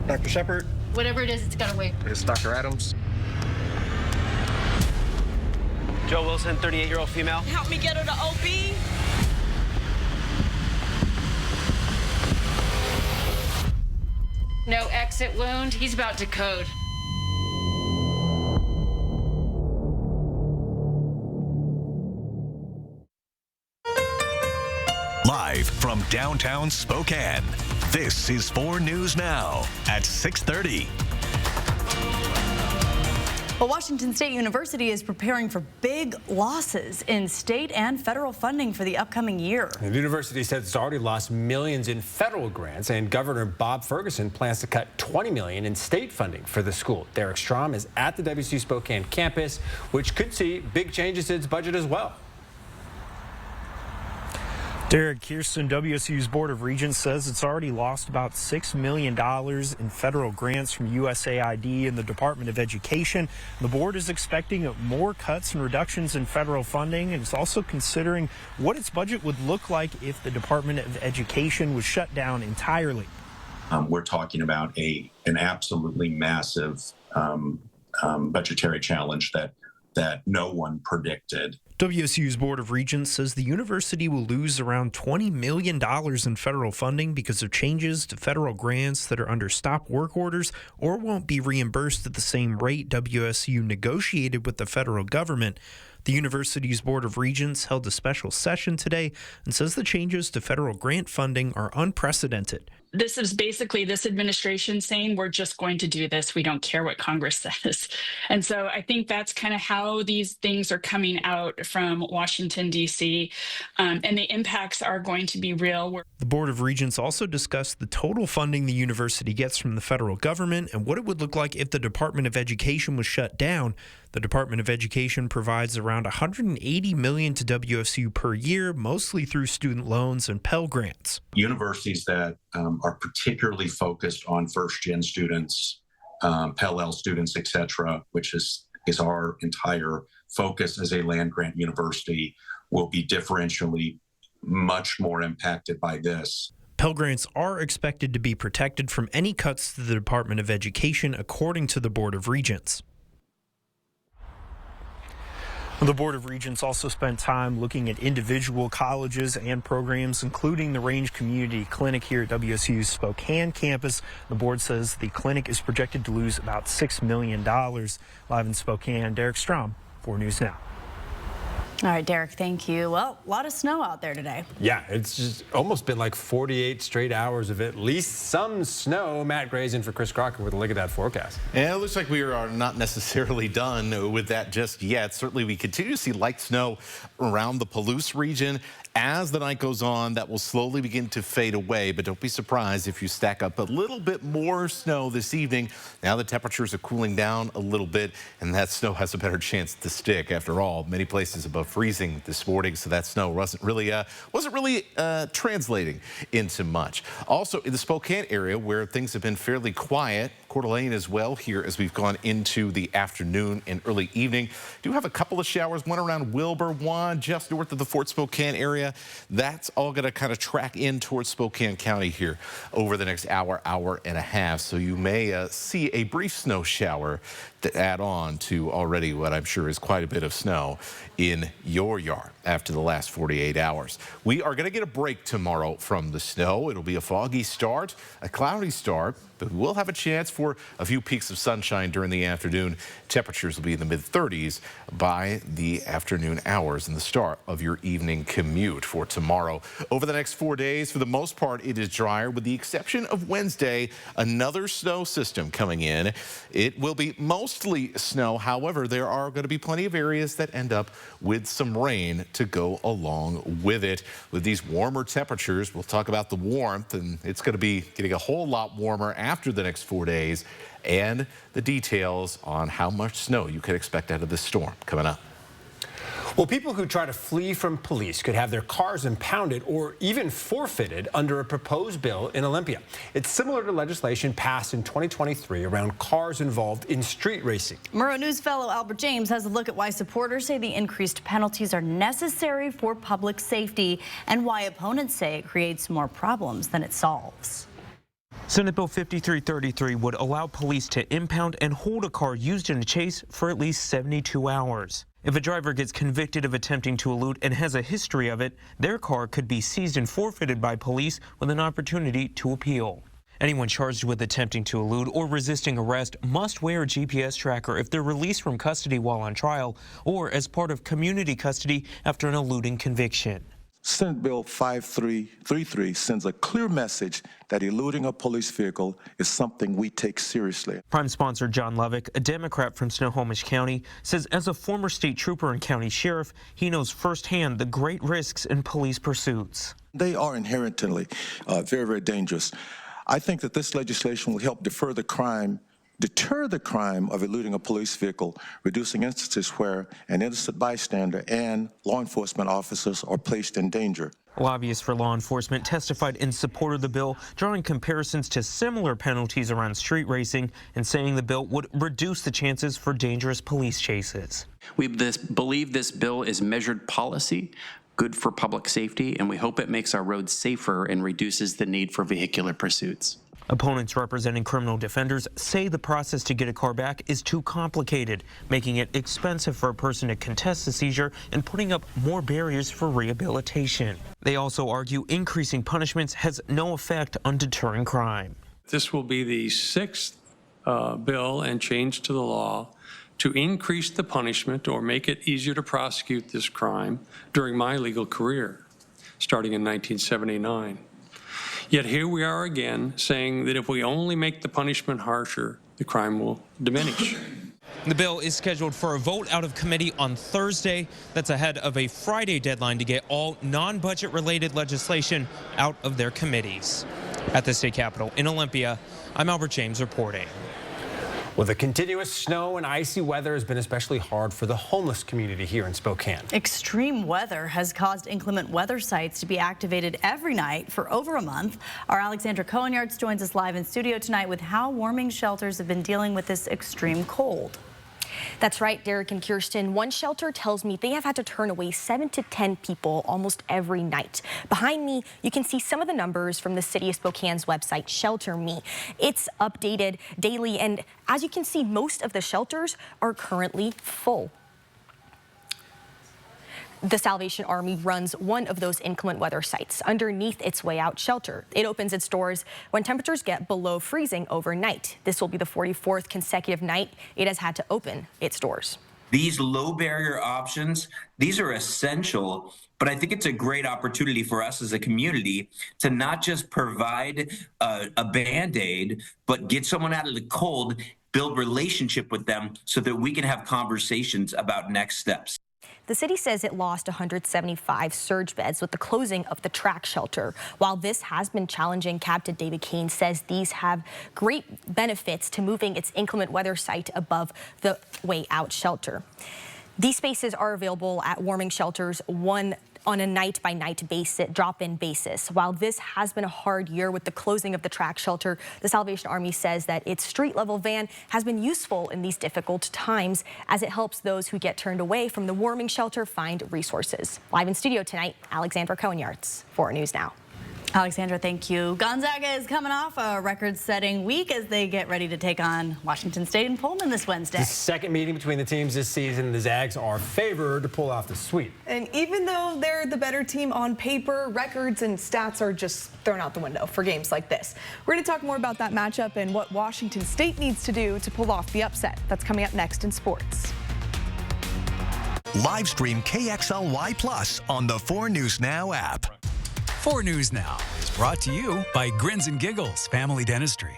Speaker 26: Dr. Shepard?
Speaker 25: Whatever it is, it's gotta wait.
Speaker 26: It's Dr. Adams. Joe Wilson, 38-year-old female.
Speaker 15: Help me get her to OB.
Speaker 25: No exit wound. He's about to code.
Speaker 6: Live from downtown Spokane, this is 4 News Now at 6:30.
Speaker 3: Well, Washington State University is preparing for big losses in state and federal funding for the upcoming year.
Speaker 1: The university says it's already lost millions in federal grants, and Governor Bob Ferguson plans to cut $20 million in state funding for the school. Derek Strom is at the WSU Spokane campus, which could see big changes to its budget as well.
Speaker 27: Derek Kirsten, WSU's Board of Regents, says it's already lost about $6 million in federal grants from USAID and the Department of Education. The board is expecting more cuts and reductions in federal funding, and it's also considering what its budget would look like if the Department of Education was shut down entirely.
Speaker 31: We're talking about an absolutely massive budgetary challenge that no one predicted.
Speaker 27: WSU's Board of Regents says the university will lose around $20 million in federal funding because of changes to federal grants that are under stop work orders or won't be reimbursed at the same rate WSU negotiated with the federal government. The university's Board of Regents held a special session today and says the changes to federal grant funding are unprecedented.
Speaker 32: This is basically this administration saying we're just going to do this. We don't care what Congress says. And so I think that's kind of how these things are coming out from Washington, D.C. And the impacts are going to be real.
Speaker 27: The Board of Regents also discussed the total funding the university gets from the federal government and what it would look like if the Department of Education was shut down. The Department of Education provides around $180 million to WSU per year, mostly through student loans and Pell Grants.
Speaker 31: Universities that are particularly focused on first-gen students, Pell L students, et cetera, which is our entire focus as a land-grant university, will be differentially much more impacted by this.
Speaker 27: Pell Grants are expected to be protected from any cuts to the Department of Education, according to the Board of Regents. The Board of Regents also spent time looking at individual colleges and programs, including the Range Community Clinic here at WSU's Spokane campus. The board says the clinic is projected to lose about $6 million. Live in Spokane, Derek Strom, 4 News Now.
Speaker 3: All right, Derek, thank you. Well, a lot of snow out there today.
Speaker 1: Yeah, it's just almost been like 48 straight hours of at least some snow. Matt Gray's in for Chris Crocker with a look at that forecast.
Speaker 5: And it looks like we are not necessarily done with that just yet. Certainly, we continue to see light snow around the Palouse region. As the night goes on, that will slowly begin to fade away, but don't be surprised if you stack up a little bit more snow this evening. Now the temperatures are cooling down a little bit, and that snow has a better chance to stick. After all, many places above freezing this morning, so that snow wasn't really translating into much. Also, in the Spokane area, where things have been fairly quiet, Coeur d'Alene as well here as we've gone into the afternoon and early evening. Do have a couple of showers, one around Wilbur, one just north of the Fort Spokane area. That's all going to kind of track in towards Spokane County here over the next hour, hour and a half. So you may see a brief snow shower to add on to already what I'm sure is quite a bit of snow in your yard after the last 48 hours. We are going to get a break tomorrow from the snow. It'll be a foggy start, a cloudy start, but we will have a chance for a few peaks of sunshine during the afternoon. Temperatures will be in the mid-30s by the afternoon hours and the start of your evening commute for tomorrow. Over the next 4 days, for the most part, it is drier with the exception of Wednesday. Another snow system coming in. It will be mostly snow. However, there are going to be plenty of areas that end up with some rain to go along with it. With these warmer temperatures, we'll talk about the warmth, and it's going to be getting a whole lot warmer after the next 4 days, and the details on how much snow you can expect out of this storm coming up.
Speaker 1: Well, people who try to flee from police could have their cars impounded or even forfeited under a proposed bill in Olympia. It's similar to legislation passed in 2023 around cars involved in street racing.
Speaker 3: Murrow News fellow Albert James has a look at why supporters say the increased penalties are necessary for public safety and why opponents say it creates more problems than it solves.
Speaker 27: Senate Bill 5333 would allow police to impound and hold a car used in a chase for at least 72 hours. If a driver gets convicted of attempting to elude and has a history of it, their car could be seized and forfeited by police with an opportunity to appeal. Anyone charged with attempting to elude or resisting arrest must wear a GPS tracker if they're released from custody while on trial or as part of community custody after an eluding conviction.
Speaker 7: Senate Bill 5333 sends a clear message that eluding a police vehicle is something we take seriously.
Speaker 27: Prime sponsor John Levick, a Democrat from Snohomish County, says as a former state trooper and county sheriff, he knows firsthand the great risks in police pursuits.
Speaker 7: They are inherently very, very dangerous. I think that this legislation will help deter the crime of eluding a police vehicle, reducing instances where an innocent bystander and law enforcement officers are placed in danger.
Speaker 27: Lobbyists for law enforcement testified in support of the bill, drawing comparisons to similar penalties around street racing and saying the bill would reduce the chances for dangerous police chases.
Speaker 8: We believe this bill is measured policy, good for public safety, and we hope it makes our roads safer and reduces the need for vehicular pursuits.
Speaker 27: Opponents representing criminal defenders say the process to get a car back is too complicated, making it expensive for a person to contest the seizure and putting up more barriers for rehabilitation. They also argue increasing punishments has no effect on deterring crime.
Speaker 10: This will be the sixth bill and change to the law to increase the punishment or make it easier to prosecute this crime during my legal career, starting in 1979. Yet here we are again saying that if we only make the punishment harsher, the crime will diminish.
Speaker 27: The bill is scheduled for a vote out of committee on Thursday. That's ahead of a Friday deadline to get all non-budget related legislation out of their committees. At the state capitol in Olympia, I'm Albert James reporting.
Speaker 1: Well, the continuous snow and icy weather has been especially hard for the homeless community here in Spokane.
Speaker 3: Extreme weather has caused inclement weather sites to be activated every night for over a month. Our Alexandra Cohen-Yards joins us live in studio tonight with how warming shelters have been dealing with this extreme cold.
Speaker 14: That's right, Derek and Kirsten. One shelter tells me they have had to turn away 7 to 10 people almost every night. Behind me, you can see some of the numbers from the City of Spokane's website, Shelter Me. It's updated daily, and as you can see, most of the shelters are currently full. The Salvation Army runs one of those inclement weather sites underneath its Way Out shelter. It opens its doors when temperatures get below freezing overnight. This will be the 44th consecutive night it has had to open its doors.
Speaker 4: These low barrier options, these are essential, but I think it's a great opportunity for us as a community to not just provide a Band-Aid, but get someone out of the cold, build relationship with them so that we can have conversations about next steps.
Speaker 14: The city says it lost 175 surge beds with the closing of the track shelter. While this has been challenging, Captain David Kane says these have great benefits to moving its inclement weather site above the way out shelter. These spaces are available at warming shelters, one on a night-by-night basis, drop-in basis. While this has been a hard year with the closing of the track shelter, the Salvation Army says that its street-level van has been useful in these difficult times as it helps those who get turned away from the warming shelter find resources. Live in studio tonight, Alexandra Cohen-Yartz, 4 News Now.
Speaker 3: Alexandra, thank you. Gonzaga is coming off a record-setting week as they get ready to take on Washington State in Pullman this Wednesday.
Speaker 1: The second meeting between the teams this season, the Zags are favored to pull off the sweep.
Speaker 12: And even though they're the better team on paper, records and stats are just thrown out the window for games like this. We're going to talk more about that matchup and what Washington State needs to do to pull off the upset. That's coming up next in sports.
Speaker 6: Live stream KXLY Plus on the 4 News Now app.
Speaker 16: 4 News Now is brought to you by Grins and Giggles Family Dentistry.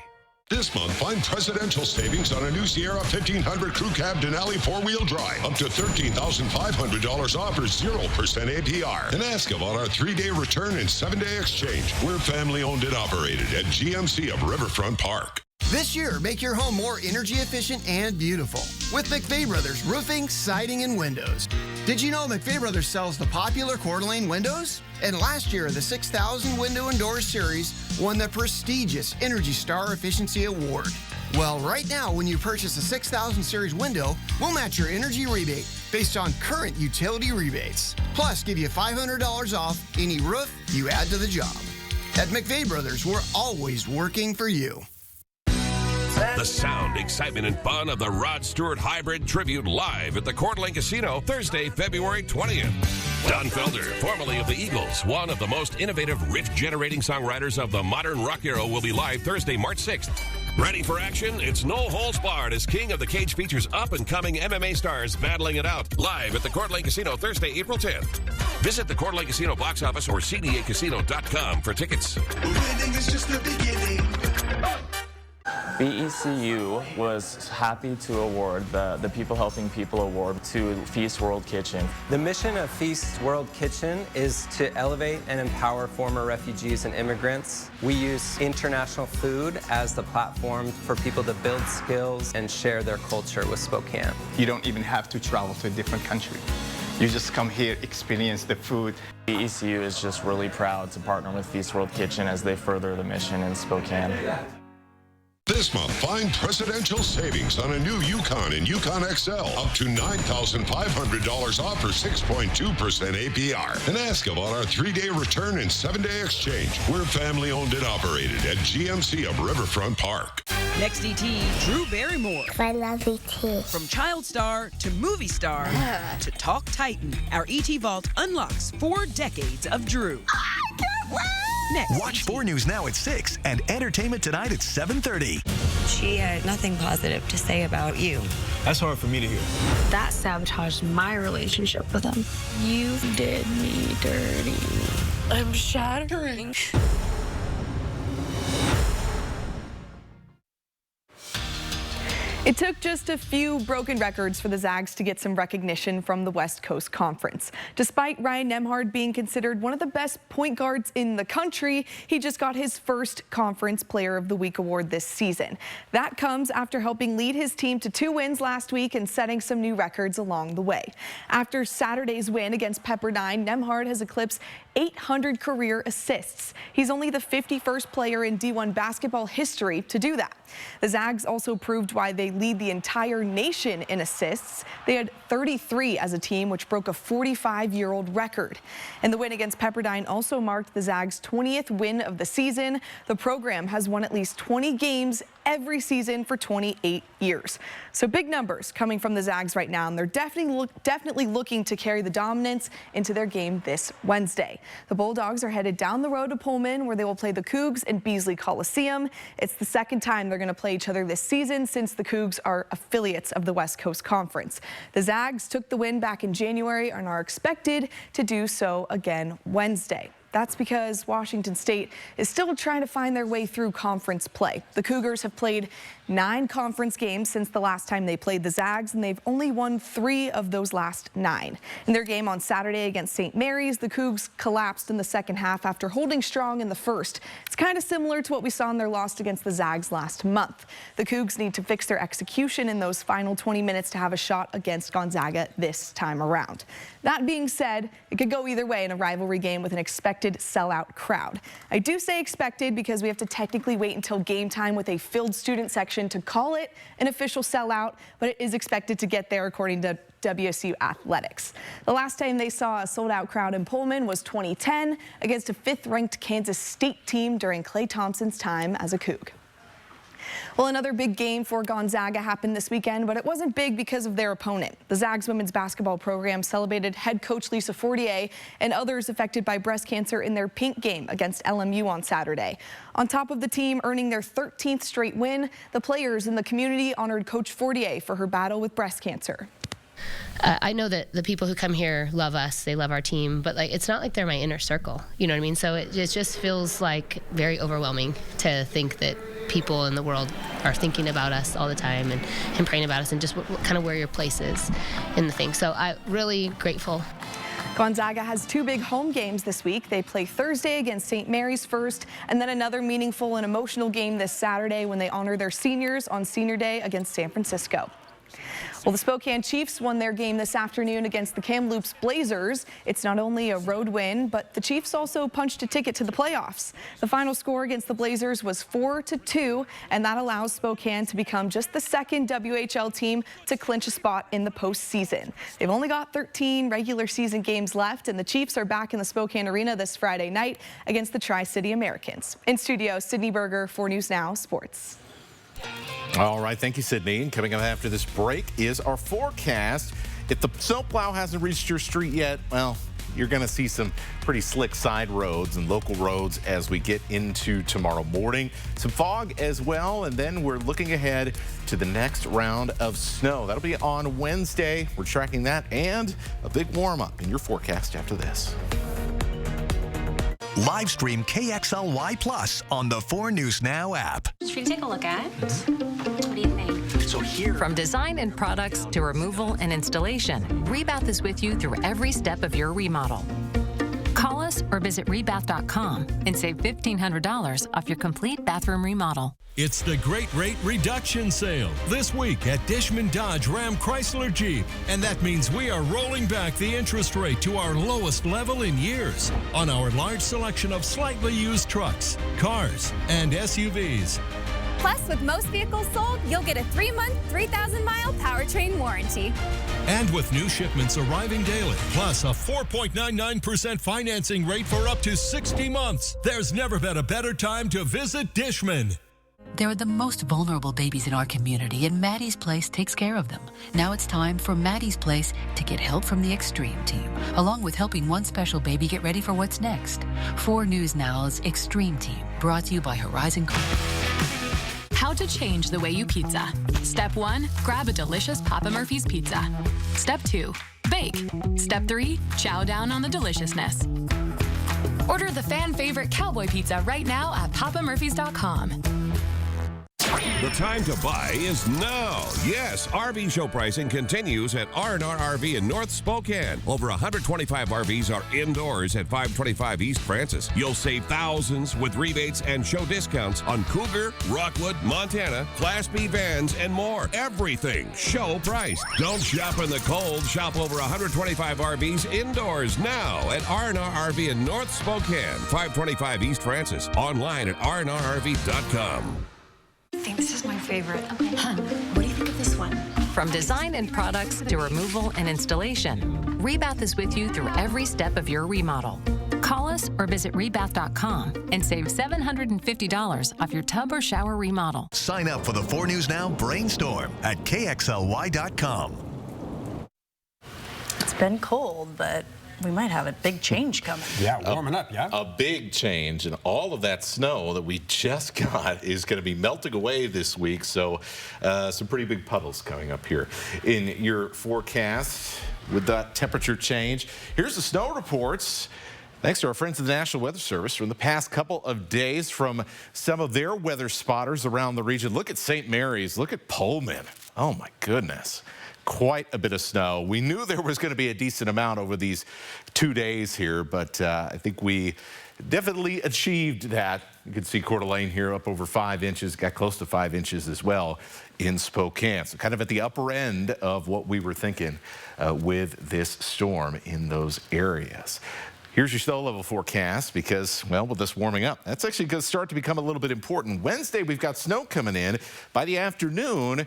Speaker 17: This month, find presidential savings on a new Sierra 1500 Crew Cab Denali 4-wheel drive. Up to $13,500 off or 0% APR. And ask about our 3-day return and 7-day exchange. We're family owned and operated at GMC of Riverfront Park.
Speaker 18: This year, make your home more energy efficient and beautiful with McVey Brothers Roofing, Siding, and Windows. Did you know McVey Brothers sells the popular Coeur d'Alene windows? And last year, the 6,000 Window and Door Series won the prestigious Energy Star Efficiency Award. Well, right now, when you purchase a 6,000 Series window, we'll match your energy rebate based on current utility rebates. Plus, give you $500 off any roof you add to the job. At McVey Brothers, we're always working for you.
Speaker 19: The sound, excitement, and fun of the Rod Stewart Hybrid Tribute live at the Coeur d'Alene Casino Thursday, February 20th. Don Felder, formerly of the Eagles, one of the most innovative riff-generating songwriters of the modern rock era, will be live Thursday, March 6th. Ready for action? It's no holds barred as King of the Cage features up-and-coming MMA stars battling it out live at the Coeur d'Alene Casino Thursday, April 10th. Visit the Coeur d'Alene Casino box office or cdacasino.com for tickets.
Speaker 21: Winning is just the beginning.
Speaker 22: BECU was happy to award the People Helping People Award to Feast World Kitchen.
Speaker 23: The mission of Feast World Kitchen is to elevate and empower former refugees and immigrants. We use international food as the platform for people to build skills and share their culture with Spokane.
Speaker 28: You don't even have to travel to a different country. You just come here, experience the food.
Speaker 22: BECU is just really proud to partner with Feast World Kitchen as they further the mission in Spokane.
Speaker 17: This month, find presidential savings on a new Yukon and Yukon XL. Up to $9,500 off or 6.2% APR. And ask about our 3-day return and 7-day exchange. We're family owned and operated at GMC of Riverfront Park.
Speaker 29: Next ET, Drew Barrymore.
Speaker 30: I love ET.
Speaker 29: From child star to movie star to Talk Titan, our ET Vault unlocks 4 decades of Drew.
Speaker 30: I can't wait!
Speaker 29: Next,
Speaker 6: watch 4 News Now at 6 and Entertainment Tonight at 7:30.
Speaker 33: She had nothing positive to say about you.
Speaker 34: That's hard for me to hear.
Speaker 33: That sabotaged my relationship with him. You did me dirty. I'm shattering.
Speaker 12: It took just a few broken records for the Zags to get some recognition from the West Coast Conference. Despite Ryan Nembhard being considered one of the best point guards in the country, he just got his first Conference Player of the Week award this season. That comes after helping lead his team to 2 wins last week and setting some new records along the way. After Saturday's win against Pepperdine, Nembhard has eclipsed 800 career assists. He's only the 51st player in D1 basketball history to do that. The Zags also proved why they lead the entire nation in assists. They had 33 as a team, which broke a 45-year-old record. And the win against Pepperdine also marked the Zags' 20th win of the season. The program has won at least 20 games every season for 28 years. So big numbers coming from the Zags right now, and they're definitely looking to carry the dominance into their game this Wednesday. Wednesday. The Bulldogs are headed down the road to Pullman, where they will play the Cougs in Beasley Coliseum. It's the second time they're going to play each other this season since the Cougs are affiliates of the West Coast Conference. The Zags took the win back in January and are expected to do so again Wednesday. That's because Washington State is still trying to find their way through conference play. The Cougars have played 9 conference games since the last time they played the Zags, and they've only won 3 of those last 9. In their game on Saturday against St. Mary's, the Cougs collapsed in the second half after holding strong in the first. It's kind of similar to what we saw in their loss against the Zags last month. The Cougs need to fix their execution in those final 20 minutes to have a shot against Gonzaga this time around. That being said, it could go either way in a rivalry game with an expected sellout crowd. I do say expected because we have to technically wait until game time with a filled student section to call it an official sellout, but it is expected to get there according to WSU Athletics. The last time they saw a sold-out crowd in Pullman was 2010 against a 5th-ranked Kansas State team during Klay Thompson's time as a Coug. Well, another big game for Gonzaga happened this weekend, but it wasn't big because of their opponent. The Zags women's basketball program celebrated head coach Lisa Fortier and others affected by breast cancer in their pink game against LMU on Saturday. On top of the team earning their 13th straight win, the players in the community honored Coach Fortier for her battle with breast cancer.
Speaker 2: I know that the people who come here love us, they love our team, but it's not like they're my inner circle, you know what I mean? So it just feels like very overwhelming to think that people in the world are thinking about us all the time and praying about us and just kind of where your place is in the thing. So I'm really grateful.
Speaker 12: Gonzaga has 2 big home games this week. They play Thursday against St. Mary's first, and then another meaningful and emotional game this Saturday when they honor their seniors on Senior Day against San Francisco. Well, the Spokane Chiefs won their game this afternoon against the Kamloops Blazers. It's not only a road win, but the Chiefs also punched a ticket to the playoffs. The final score against the Blazers was 4-2, and that allows Spokane to become just the 2nd WHL team to clinch a spot in the postseason. They've only got 13 regular season games left, and the Chiefs are back in the Spokane Arena this Friday night against the Tri-City Americans. In studio, Sydney Berger, 4 News Now Sports.
Speaker 5: All right, thank you, Sydney. And coming up after this break is our forecast. If the snowplow hasn't reached your street yet, well, you're going to see some pretty slick side roads and local roads as we get into tomorrow morning. Some fog as well, and then we're looking ahead to the next round of snow. That'll be on Wednesday. We're tracking that and a big warm-up in your forecast after this.
Speaker 6: Live stream KXLY Plus on the 4 News Now app.
Speaker 7: Should we take a look at? What do you think?
Speaker 5: So here,
Speaker 9: from design and products to removal and installation, Rebath is with you through every step of your remodel. Call us or visit rebath.com and save $1,500 off your complete bathroom remodel.
Speaker 11: It's the Great Rate Reduction Sale this week at Dishman Dodge Ram Chrysler Jeep. And that means we are rolling back the interest rate to our lowest level in years on our large selection of slightly used trucks, cars, and SUVs.
Speaker 13: Plus, with most vehicles sold, you'll get a 3-month, 3,000-mile powertrain warranty.
Speaker 11: And with new shipments arriving daily, plus a 4.99% financing rate for up to 60 months, there's never been a better time to visit Dishman.
Speaker 15: There are the most vulnerable babies in our community, and Maddie's Place takes care of them. Now it's time for Maddie's Place to get help from the Extreme Team, along with helping one special baby get ready for what's next. 4 News Now's Extreme Team, brought to you by Horizon.
Speaker 20: How to change the way you pizza. Step 1, grab a delicious Papa Murphy's pizza. Step 2, bake. Step 3, chow down on the deliciousness. Order the fan favorite cowboy pizza right now at papamurphys.com.
Speaker 19: The time to buy is now. Yes, RV show pricing continues at R&R RV in North Spokane. Over 125 RVs are indoors at 525 East Francis. You'll save thousands with rebates and show discounts on Cougar, Rockwood, Montana, Class B vans, and more. Everything show priced. Don't shop in the cold. Shop over 125 RVs indoors now at R&R RV in North Spokane, 525 East Francis. Online at rnrrv.com.
Speaker 15: I think this is my favorite. Okay. Hun, what do you think of this one?
Speaker 9: From design and products to removal and installation, Rebath is with you through every step of your remodel. Call us or visit rebath.com and save $750 off your tub or shower remodel.
Speaker 6: Sign up for the 4 News Now Brainstorm at KXLY.com.
Speaker 3: It's been cold, but we might have a big change coming.
Speaker 1: Yeah, warming up, yeah.
Speaker 5: A big change, and all of that snow that we just got is going to be melting away this week, so some pretty big puddles coming up here in your forecast with that temperature change. Here's the snow reports. Thanks to our friends at the National Weather Service from the past couple of days from some of their weather spotters around the region. Look at St. Mary's. Look at Pullman. Oh, my goodness. Quite a bit of snow. We knew there was going to be a decent amount over these 2 days here, but I think we definitely achieved that. You can see Coeur d'Alene here up over 5 inches, got close to 5 inches as well in Spokane. So kind of at the upper end of what we were thinking with this storm in those areas. Here's your snow level forecast because, well, with this warming up, that's actually going to start to become a little bit important. Wednesday, we've got snow coming in. By the afternoon,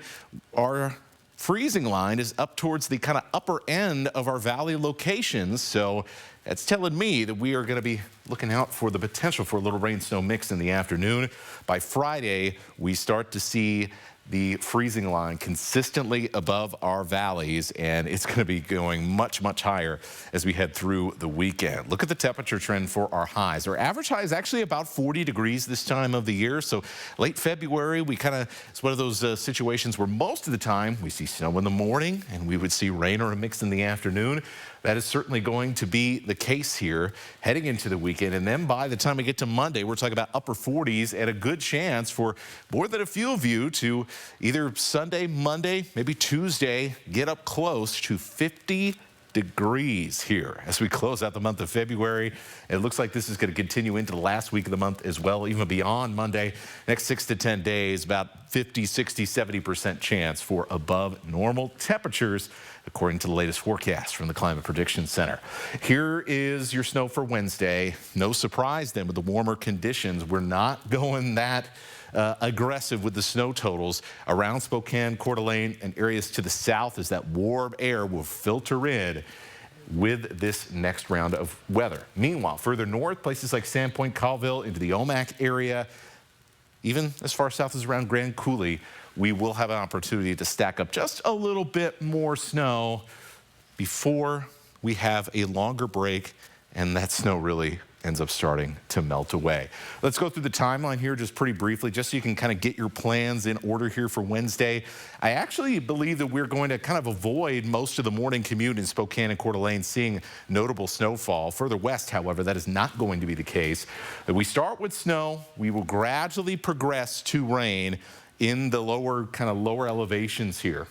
Speaker 5: our freezing line is up towards the kind of upper end of our valley locations. So that's telling me that we are going to be looking out for the potential for a little rain-snow mix in the afternoon. By Friday, we start to see the freezing line consistently above our valleys, and it's going to be going much, much higher as we head through the weekend. Look at the temperature trend for our highs. Our average high is actually about 40 degrees this time of the year, so late February, it's one of those situations where most of the time we see snow in the morning and we would see rain or a mix in the afternoon. That is certainly going to be the case here heading into the weekend. And then by the time we get to Monday, we're talking about upper 40s and a good chance for more than a few of you to either Sunday, Monday, maybe Tuesday, get up close to 50 degrees here as we close out the month of February. It looks like this is going to continue into the last week of the month as well, even beyond Monday. Next 6 to 10 days, about 50, 60, 70% chance for above normal temperatures, according to the latest forecast from the Climate Prediction Center. Here is your snow for Wednesday. No surprise then with the warmer conditions. We're not going that aggressive with the snow totals around Spokane, Coeur d'Alene, and areas to the south as that warm air will filter in with this next round of weather. Meanwhile, further north, places like Sandpoint, Colville, into the Omak area, even as far south as around Grand Coulee, we will have an opportunity to stack up just a little bit more snow before we have a longer break and that snow really ends up starting to melt away. Let's go through the timeline here just pretty briefly, just so you can kind of get your plans in order here for Wednesday. I actually believe that we're going to kind of avoid most of the morning commute in Spokane and Coeur d'Alene, seeing notable snowfall. Further west, however, that is not going to be the case. We start with snow. We will gradually progress to rain in the lower elevations here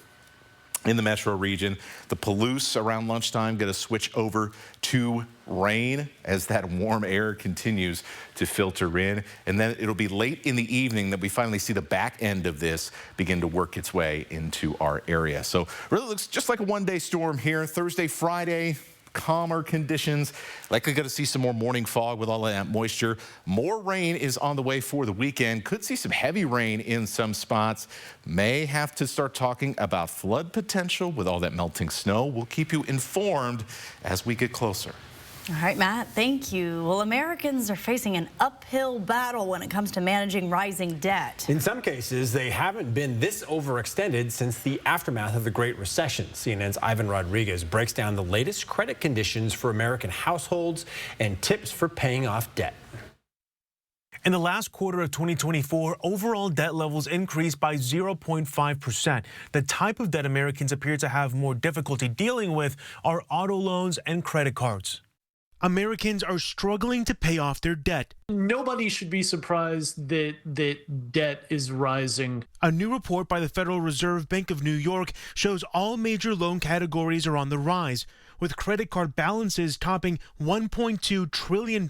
Speaker 5: in the metro region. The Palouse around lunchtime going to switch over to rain as that warm air continues to filter in. And then it'll be late in the evening that we finally see the back end of this begin to work its way into our area. So really looks just like a one-day storm here. Thursday, Friday, calmer conditions. Likely going to see some more morning fog with all of that moisture. More rain is on the way for the weekend. Could see some heavy rain in some spots. May have to start talking about flood potential with all that melting snow. We'll keep you informed as we get closer.
Speaker 3: All right, Matt, thank you. Well, Americans are facing an uphill battle when it comes to managing rising debt.
Speaker 1: In some cases, they haven't been this overextended since the aftermath of the Great Recession. CNN's Ivan Rodriguez breaks down the latest credit conditions for American households and tips for paying off debt.
Speaker 4: In the last quarter of 2024, overall debt levels increased by 0.5%. The type of debt Americans appear to have more difficulty dealing with are auto loans and credit cards. Americans are struggling to pay off their debt.
Speaker 8: Nobody should be surprised that debt is rising.
Speaker 4: A new report by the Federal Reserve Bank of New York shows all major loan categories are on the rise, with credit card balances topping $1.2 trillion,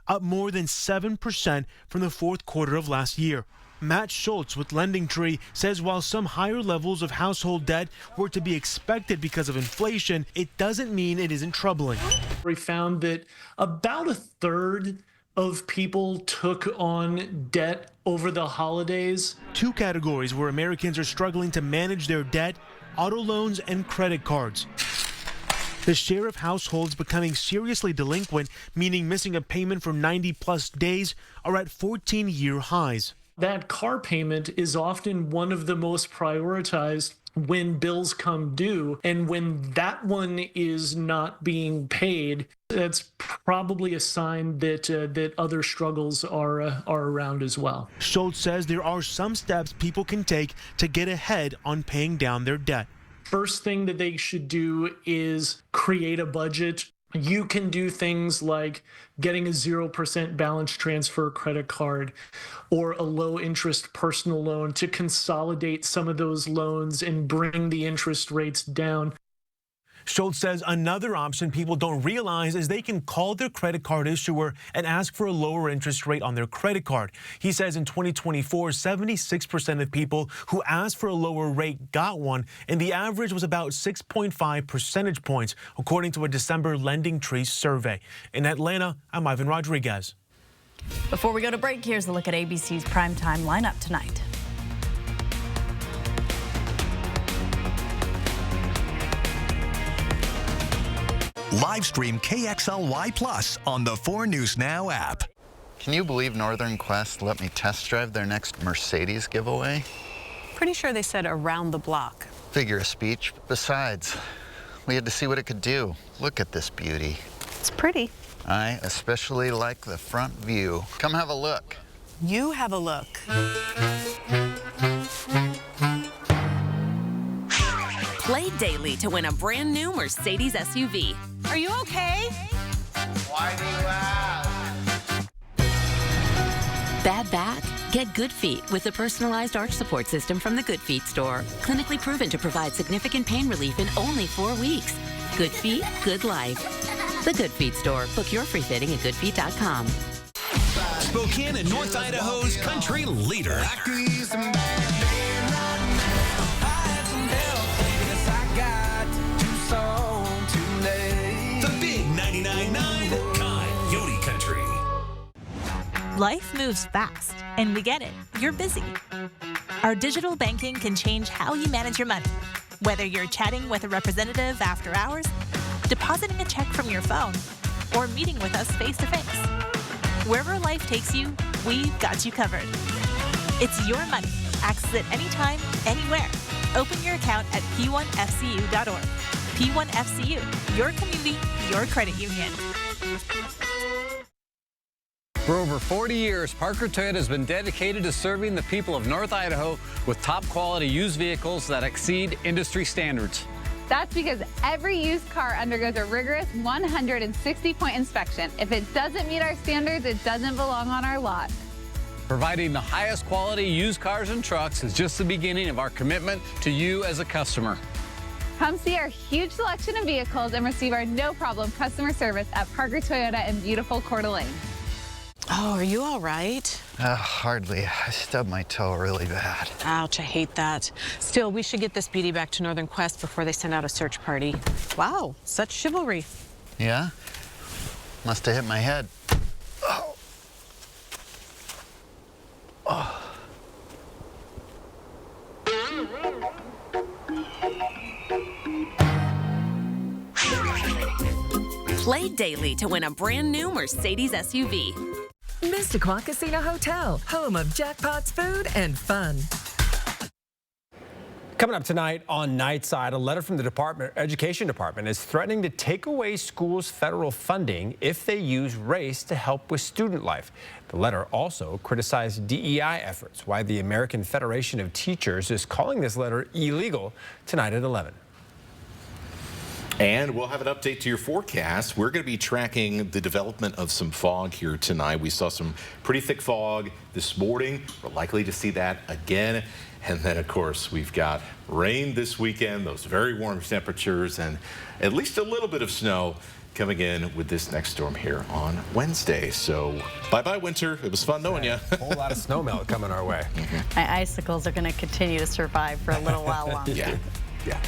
Speaker 4: up more than 7% from the fourth quarter of last year. Matt Schultz with LendingTree says while some higher levels of household debt were to be expected because of inflation, it doesn't mean it isn't troubling.
Speaker 8: We found that about a third of people took on debt over the holidays.
Speaker 4: Two categories where Americans are struggling to manage their debt: auto loans and credit cards. The share of households becoming seriously delinquent, meaning missing a payment for 90-plus days, are at 14-year highs.
Speaker 8: That car payment is often one of the most prioritized when bills come due. And when that one is not being paid, that's probably a sign that other struggles are around as well.
Speaker 4: Schultz says there are some steps people can take to get ahead on paying down their debt.
Speaker 8: First thing that they should do is create a budget. You can do things like getting a 0% balance transfer credit card or a low interest personal loan to consolidate some of those loans and bring the interest rates down.
Speaker 4: Schultz says another option people don't realize is they can call their credit card issuer and ask for a lower interest rate on their credit card. He says in 2024, 76% of people who asked for a lower rate got one, and the average was about 6.5 percentage points, according to a December Lending Tree survey. In Atlanta, I'm Ivan Rodriguez.
Speaker 3: Before we go to break, here's a look at ABC's primetime lineup tonight.
Speaker 6: Live stream KXLY Plus on the 4 News Now app.
Speaker 10: Can you believe Northern Quest let me test drive their next Mercedes giveaway?
Speaker 14: Pretty sure they said around the block.
Speaker 10: Figure of speech. Besides, we had to see what it could do. Look at this beauty.
Speaker 14: It's pretty.
Speaker 10: I especially like the front view. Come have a look.
Speaker 14: You have a look.
Speaker 16: Play daily to win a brand new Mercedes SUV.
Speaker 14: Are you okay?
Speaker 10: Why do you ask?
Speaker 16: Bad back? Get Good Feet with the personalized arch support system from the Good Feet store. Clinically proven to provide significant pain relief in only 4 weeks. Good Feet, good life. The Good Feet store. Book your free fitting at goodfeet.com.
Speaker 6: Spokane and North Idaho's country leader. The big 99.9 Coyote Country.
Speaker 18: Life moves fast, and we get it. You're busy. Our digital banking can change how you manage your money. Whether you're chatting with a representative after hours, depositing a check from your phone, or meeting with us face-to-face. Wherever life takes you, we've got you covered. It's your money. Access it anytime, anywhere. Open your account at p1fcu.org. P1FCU, your community, your credit union.
Speaker 21: For over 40 years, Parker Toyota has been dedicated to serving the people of North Idaho with top quality used vehicles that exceed industry standards.
Speaker 23: That's because every used car undergoes a rigorous 160-point inspection. If it doesn't meet our standards, it doesn't belong on our lot.
Speaker 21: Providing the highest quality used cars and trucks is just the beginning of our commitment to you as a customer.
Speaker 23: Come see our huge selection of vehicles and receive our no-problem customer service at Parker Toyota in beautiful Coeur d'Alene.
Speaker 14: Oh, are you all right?
Speaker 10: Hardly. I stubbed my toe really bad.
Speaker 14: Ouch, I hate that. Still, we should get this beauty back to Northern Quest before they send out a search party. Wow, such chivalry.
Speaker 10: Yeah? Must have hit my head. Oh. Oh.
Speaker 16: Play daily to win a brand new Mercedes SUV.
Speaker 24: Mysticquoi Casino Hotel, home of jackpots, food, and fun.
Speaker 1: Coming up tonight on Nightside, a letter from the Education Department is threatening to take away schools' federal funding if they use race to help with student life. The letter also criticized DEI efforts, why the American Federation of Teachers is calling this letter illegal, tonight at 11.
Speaker 5: And we'll have an update to your forecast. We're going to be tracking the development of some fog here tonight. We saw some pretty thick fog this morning. We're likely to see that again. And then, of course, we've got rain this weekend, those very warm temperatures, and at least a little bit of snow coming in with this next storm here on Wednesday. So bye-bye, winter. It was fun knowing you.
Speaker 1: A whole lot of snow melt coming our way.
Speaker 3: My icicles are going to continue to survive for a little while longer.
Speaker 5: Yeah.